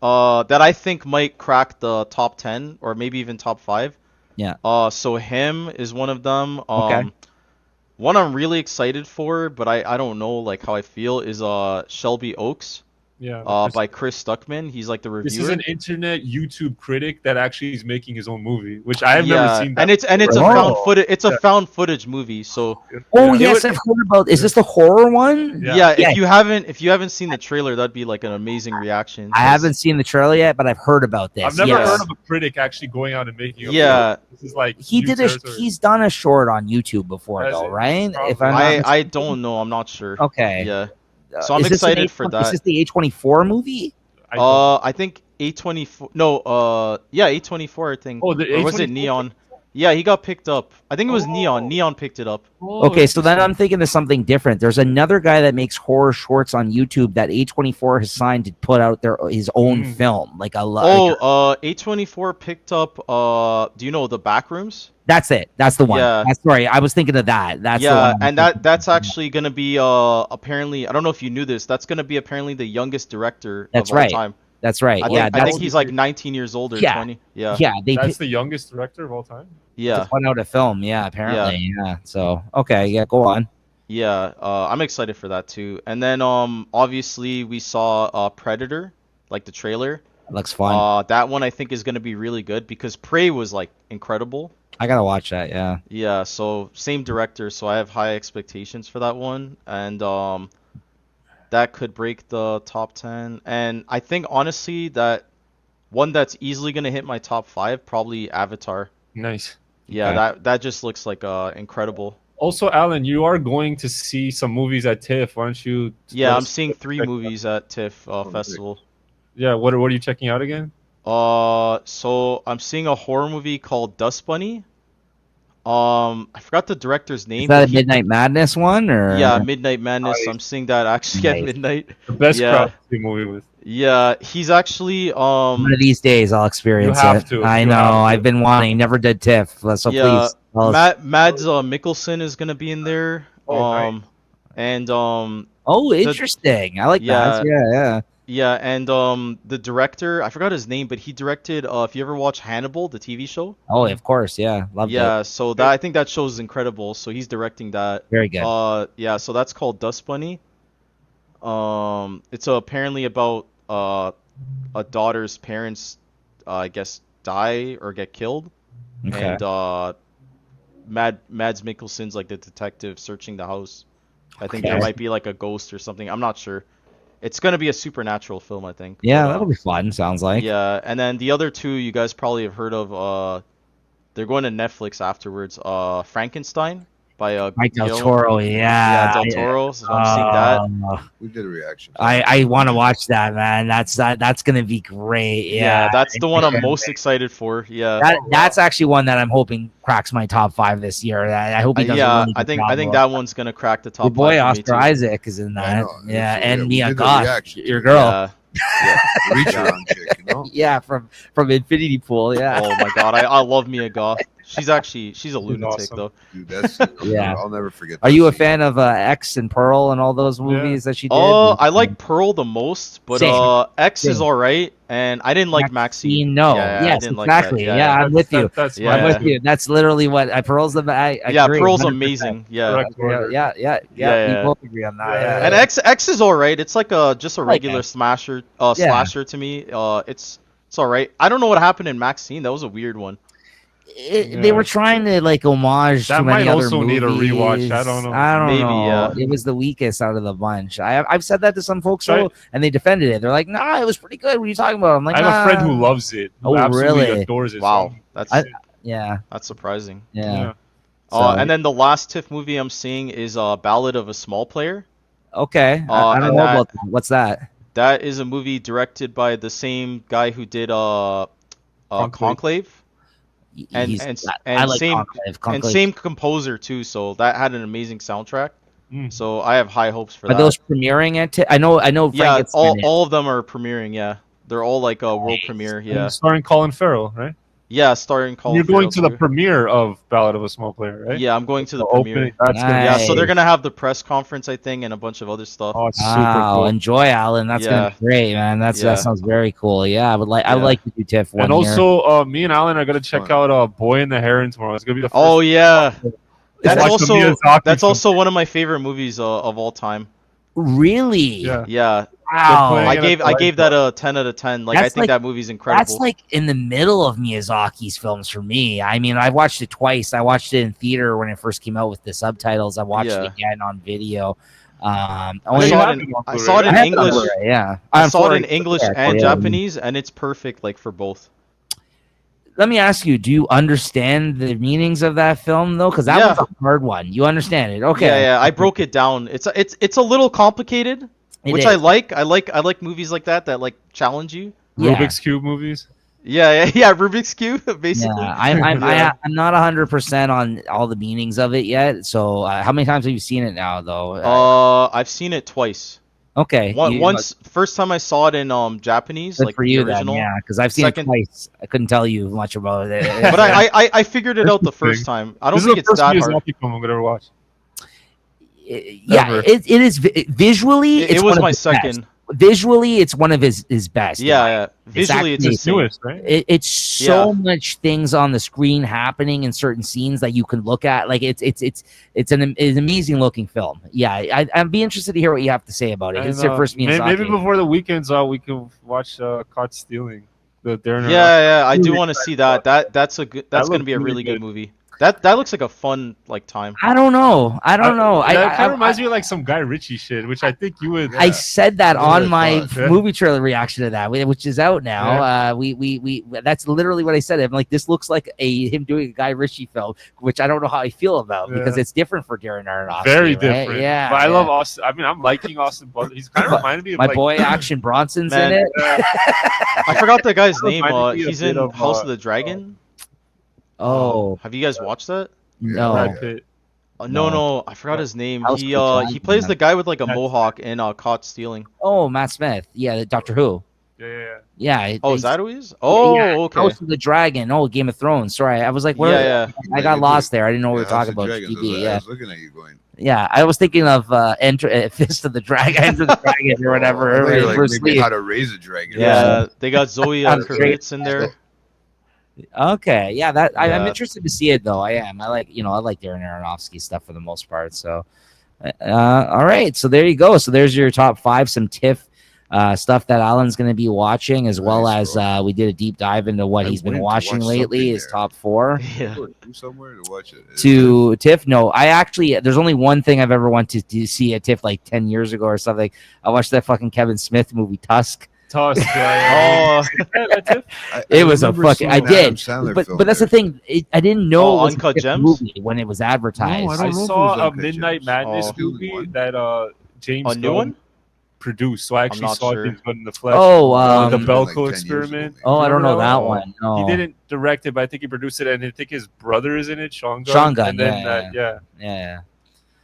that I think might crack the top 10 or maybe even top 5. Yeah. So him is one of them. Okay. One I'm really excited for, but I don't know like how I feel is Shelby Oaks. Yeah. By Chris Stuckman. He's like the reviewer. This is an internet YouTube critic that actually is making his own movie, which I have never seen. And it's a found footage. It's a found footage movie. So. Yes, I've heard about. Is this the horror one? Yeah. If you haven't seen the trailer, that'd be like an amazing reaction. I haven't seen the trailer yet, but I've heard about this. I've never heard of a critic actually going out and making. This is like he's done a short on YouTube before, though, right? If I don't know. I'm not sure. Okay. Yeah. So I'm excited for that. Is this the A24 movie? I think A24. No, A24. I think. Or was it Neon? Yeah, he got picked up. I think it was Neon. Neon picked it up. Okay, so then I'm thinking of something different. There's another guy that makes horror shorts on YouTube that A24 has signed to put out his own film, like a. A24 picked up. Do you know the Backrooms? That's it. That's the one. Yeah. Sorry, I was thinking of that. That's the one. And that's actually gonna be apparently. I don't know if you knew this. That's gonna be apparently the youngest director of all time. That's right. I think he's like 19 years old or 20. Yeah. Yeah. That's the youngest director of all time. Yeah. To put out a film. Yeah. Apparently. Yeah. So okay. Yeah. Go on. Yeah. I'm excited for that too. And then obviously we saw Predator, like the trailer. It looks fun. That one I think is gonna be really good because Prey was like incredible. I gotta watch that. Yeah. Yeah. So same director, so I have high expectations for that one, and that could break the top 10. And I think honestly that one that's easily gonna hit my top 5, probably Avatar. Nice. Yeah, that just looks like incredible. Also, Alan, you are going to see some movies at TIFF, aren't you? Yeah, I'm seeing 3 movies at TIFF festival. Yeah, what are you checking out again? So I'm seeing a horror movie called Dust Bunny. I forgot the director's name. Is that a Midnight Madness one, or? Yeah, Midnight Madness. I'm seeing that actually at midnight. The best crowd movie with. Yeah, he's actually one of these days I'll experience you have it. To. I know. I've been wanting. Never did TIFF, so please. Mads Mikkelsen is gonna be in there. Nice. And interesting. I like that. Yeah. Yeah, and the director, I forgot his name, but he directed if you ever watch Hannibal, the TV show. Oh, of course, yeah. Loved it. So that I think that show is incredible. So he's directing that. Very good. So that's called Dust Bunny. It's apparently about a daughter's parents I guess die or get killed. Okay. And Mads Mikkelsen's like the detective searching the house. I think there might be like a ghost or something. I'm not sure. It's going to be a supernatural film, I think. Yeah, that'll be fun, sounds like. Yeah, and then the other 2 you guys probably have heard of. They're going to Netflix afterwards. Frankenstein by Mike Del Toro, Yeah, Del Toro, so I'm seeing that. We did a reaction. I want to watch that, man. That's going to be great. Yeah, that's the one I'm most excited for. Yeah. That's actually one that I'm hoping cracks my top 5 this year. I hope he does I think that one's going to crack the top 5. Your boy Oscar Isaac is in that. Yeah, and Mia Goth, your girl. Yeah, from Infinity Pool. Yeah. Oh my god, I love Mia Goth. She's a lunatic though. Dude, I'll never forget. Are you a fan of X and Pearl and all those movies that she did? I like Pearl the most, but X is alright, and I didn't like Maxine. No, yes, exactly. I'm with you. I'm with you. That's literally what Pearl's the. Pearl's 100%. Amazing. Yeah. We both agree on that. Yeah. And X is alright. It's like just a regular slasher to me. It's It's all right. I don't know what happened in Maxine. That was a weird one. They were trying to like homage That to many might other also movies. need a rewatch. I don't know. I don't Maybe, know. yeah. It was the weakest out of the bunch. I've said that to some folks, Right. and they defended it. They're like, "Nah, it was pretty good. What are you talking about?" I'm like, I have a friend "Nah." who loves it. Who Oh, absolutely really? adores it. Wow, Yeah, that's surprising. yeah. And then the last TIFF movie I'm seeing is Ballad of a Small Player. Okay, I don't and know about that. What's that? That is a movie directed by the same guy who did Conclave. And I like same Conclave. and same composer too, so that had an amazing soundtrack. So I have high hopes for that. Are those premiering at? I know. Yeah, Frankenstein all of them are premiering. Yeah, they're all like a world premiere. Yeah, starring Colin Farrell, right? yeah, starring Colin. You're going Farrell to the premiere of Ballad of a Small Player, right? Yeah, I'm going to the premiere. That's Yeah, so they're gonna have the press conference, I think, and a bunch of other stuff. Oh, it's super cool. Enjoy, Alan. That's gonna be great, man. That sounds very cool. Yeah, I would like to do TIFF one And also, me and Alan are gonna check out Boy and the Heron tomorrow. It's gonna be the first. Oh yeah, that's film. also one of my favorite movies of all time. Really? Yeah. Wow. I gave that a 10 out of 10. Like, I think that movie's incredible. That's like in the middle of Miyazaki's films for me. I mean, I watched it twice. I watched it in theater when it first came out with the subtitles. I watched it again on video. I saw it in English. Yeah, I saw it in English and Japanese, and it's perfect, like, for both. Let me ask you: do you understand the meanings of that film though? Because that was a hard one. You understand it? Okay. Yeah. I broke it down. It's a little complicated, which I like. I like movies like that like challenge you. Rubik's Cube movies. Yeah. Rubik's Cube, basically. Yeah, I'm not 100% on all the meanings of it yet. So, how many times have you seen it now, though? I've seen it twice. Okay. First time I saw it in Japanese, good like for you the original. then, yeah, because I've seen it twice. I couldn't tell you much about it. But I figured it out the first time. I don't think it's that hard. This is the first Miyazaki film I'm gonna ever watch. Yeah, it is visually. It was my second. Visually, it's one of his best. Yeah. Visually, it's his newest, right? It's so much things on the screen happening in certain scenes that you can look at. Like it's an amazing looking film. Yeah, I'd be interested to hear what you have to say about it. It's your first Miyazaki. Maybe before the weekends, we can watch Caught Stealing. The Darren. Yeah, I do want to see that. That's gonna be a really good movie. That looks like a fun time. I don't know. It kind of reminds me of like some Guy Ritchie shit, which I think you would. I said that on my movie trailer reaction to that, which is out now. We that's literally what I said. I'm like, this looks like him doing a Guy Ritchie film, which I don't know how I feel about because it's different for Darren Aronofsky. Very different. Right? Yeah, but I love Austin. I mean, I'm liking Austin Butler. He's kind of reminded me of my boy Action Bronson's in it. I forgot the guy's name. He's in House of the Dragon. Oh, have you guys watched that? No. No, I forgot his name. He plays the guy with like a mohawk in Caught Stealing. Oh, Matt Smith. Yeah, Doctor Who. Yeah. Oh, is that who he is? Oh, okay. House of the Dragon. Oh, Game of Thrones. Sorry, I was like, what? Yeah. I got lost there. I didn't know what we were talking about. TV. I was looking at you going. Yeah, I was thinking of Fist of the Dragon, Enter the Dragon, or whatever. Maybe How to Raise a Dragon. Yeah, they got Zoe Kravitz in there. Okay, yeah, I'm interested to see it though. I am. I like Darren Aronofsky stuff for the most part. So, all right. So there you go. So there's your top 5, some TIFF stuff that Alan's going to be watching, as well as we did a deep dive into what he's been watching lately. His top 4. Yeah. Somewhere to watch it. To TIFF, no, I actually there's only one thing I've ever wanted to see at TIFF like 10 years ago or something. I watched that fucking Kevin Smith movie Tusk. It was a fucking. I did, but that's the thing. I didn't know it was Uncut Gems movie when it was advertised. I saw a Midnight Madness movie that James Gunn produced. So I actually saw James Gunn in the flesh. The Belko Experiment. Oh, I don't know that one. No. He didn't direct it, but I think he produced it, and I think his brother is in it, Sean Gunn. Sean Gunn, yeah.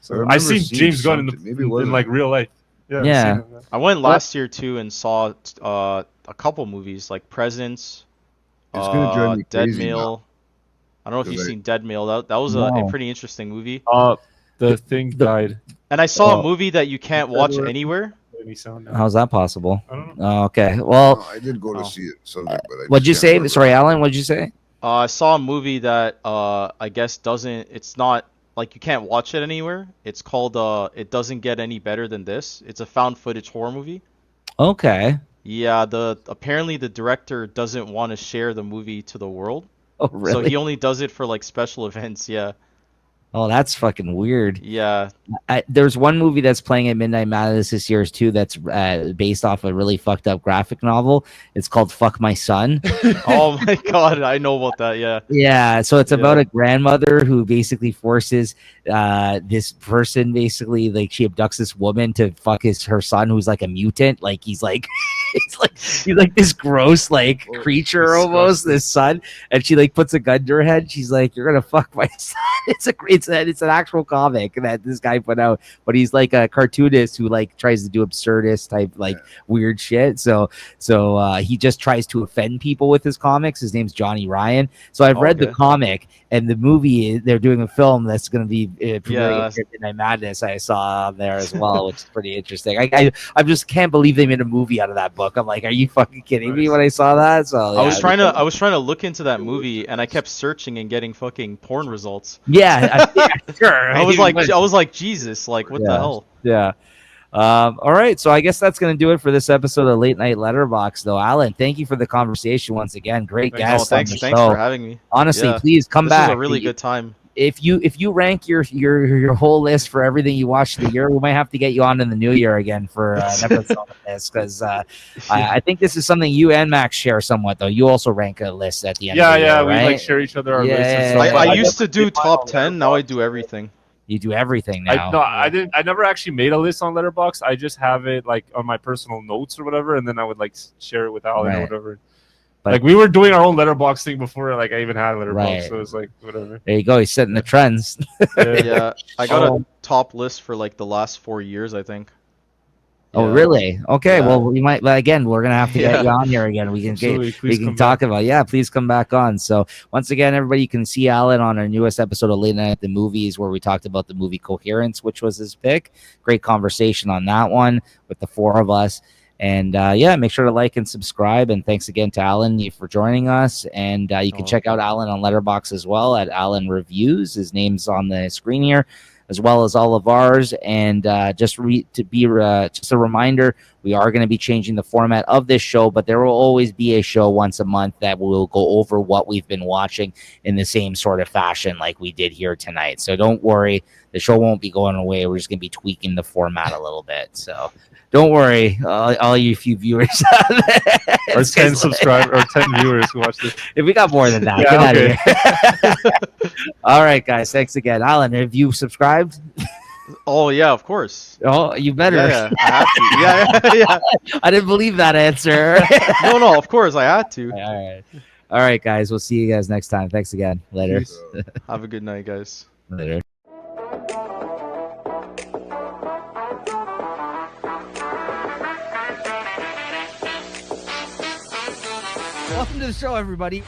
So I've seen James Gunn in like real life. Yeah. I went last year too and saw a couple movies like Presence, Dead Mail. I don't know if you've seen Dead Mail. That was a pretty interesting movie. The thing died. And I saw a movie that you can't watch anywhere. How's that possible? I don't know. Okay. Well, I did go to see it. What'd you say? Sorry, Alan. What'd you say? I saw a movie that I guess doesn't. It's not. Like, you can't watch it anywhere. It's called It Doesn't Get Any Better Than This. It's a found footage horror movie. Okay. Yeah, apparently the director doesn't want to share the movie to the world, Oh, so really? he only does it for like special events. Yeah, Oh, that's fucking weird. yeah. There's one movie that's playing at Midnight Madness this year too. That's based off a really fucked up graphic novel. It's called "Fuck My Son." Oh my God, I know about that. Yeah, Yeah, so it's about yeah. a grandmother who basically forces this person, basically like she abducts this woman to fuck her son, who's like a mutant. Like he's like he's like this gross like Oh, creature almost, disgusting. this son, and she like puts a gun to her head. She's like, "You're gonna fuck my son." It's an actual comic that this guy put out, but he's like a cartoonist who like tries to do absurdist type like weird shit. So he just tries to offend people with his comics. His name's Johnny Ryan. So I've read the Okay. comic, and the movie, they're doing a film that's going to be premiering Yeah, at Midnight Madness. I saw there as well, which is pretty interesting. I just can't believe they made a movie out of that book. I'm like, are you fucking kidding me when I saw that? So I was trying to look into that movie, and I kept searching and getting fucking porn results. yeah, sure. I was like, Jesus, like what the hell? Yeah. All right, so I guess that's going to do it for this episode of Late Night Letterbox. Though, Alan, thank you for the conversation once again. Great Thanks. guest. Thanks on the for show. having me. Honestly, Yeah. please come This back. was a really good time. If you rank your whole list for everything you watched the year, we might have to get you on in the new year again for an episode of this, because I think this is something you and Max share somewhat. Though you also rank a list at the end. of the year, We right? like share each other our lists. And Yeah. stuff. I But used to do definitely top on 10. Now I Letterboxd. do everything. You do everything now. I didn't. I never actually made a list on Letterboxd. I just have it like on my personal notes or whatever, and then I would like share it with Alan or Right. whatever. But- like we were doing our own Letterboxd thing before, like I even had Letterboxd, Right. so it's like whatever. There you go. He's setting the trends. Yeah, I got Oh. a top list for like the last 4 years, I think. Oh, Yeah. really? Okay. Yeah. Well, we might. But again, we're gonna have to get Yeah. you on here again. We can Absolutely. we Please can come talk back. about. Yeah, please come back on. So once again, everybody, you can see Alan on our newest episode of Late Night at the Movies, where we talked about the movie Coherence, which was his pick. Great conversation on that one with the four of us. And yeah, make sure to like and subscribe. And thanks again to Alan for joining us. And you can check out Alan on Letterboxd as well at Alan Reviews. His name's on the screen here, as well as all of ours. And just a reminder, we are going to be changing the format of this show, but there will always be a show once a month that will go over what we've been watching in the same sort of fashion like we did here tonight. So don't worry, the show won't be going away. We're just going to be tweaking the format a little bit. So don't worry, all you few viewers Or 10 subscribers or 10 viewers who watch this. If we got more than that, Yeah, get out okay. of here. All right, guys. Thanks again. Alan, have you subscribed? Oh yeah, of course. Oh, you better. Yeah, I have to. Yeah. I didn't believe that answer. No, of course I had to. All right, guys. We'll see you guys next time. Thanks again. Later. Peace. Have a good night, guys. Later. Welcome to the show, everybody.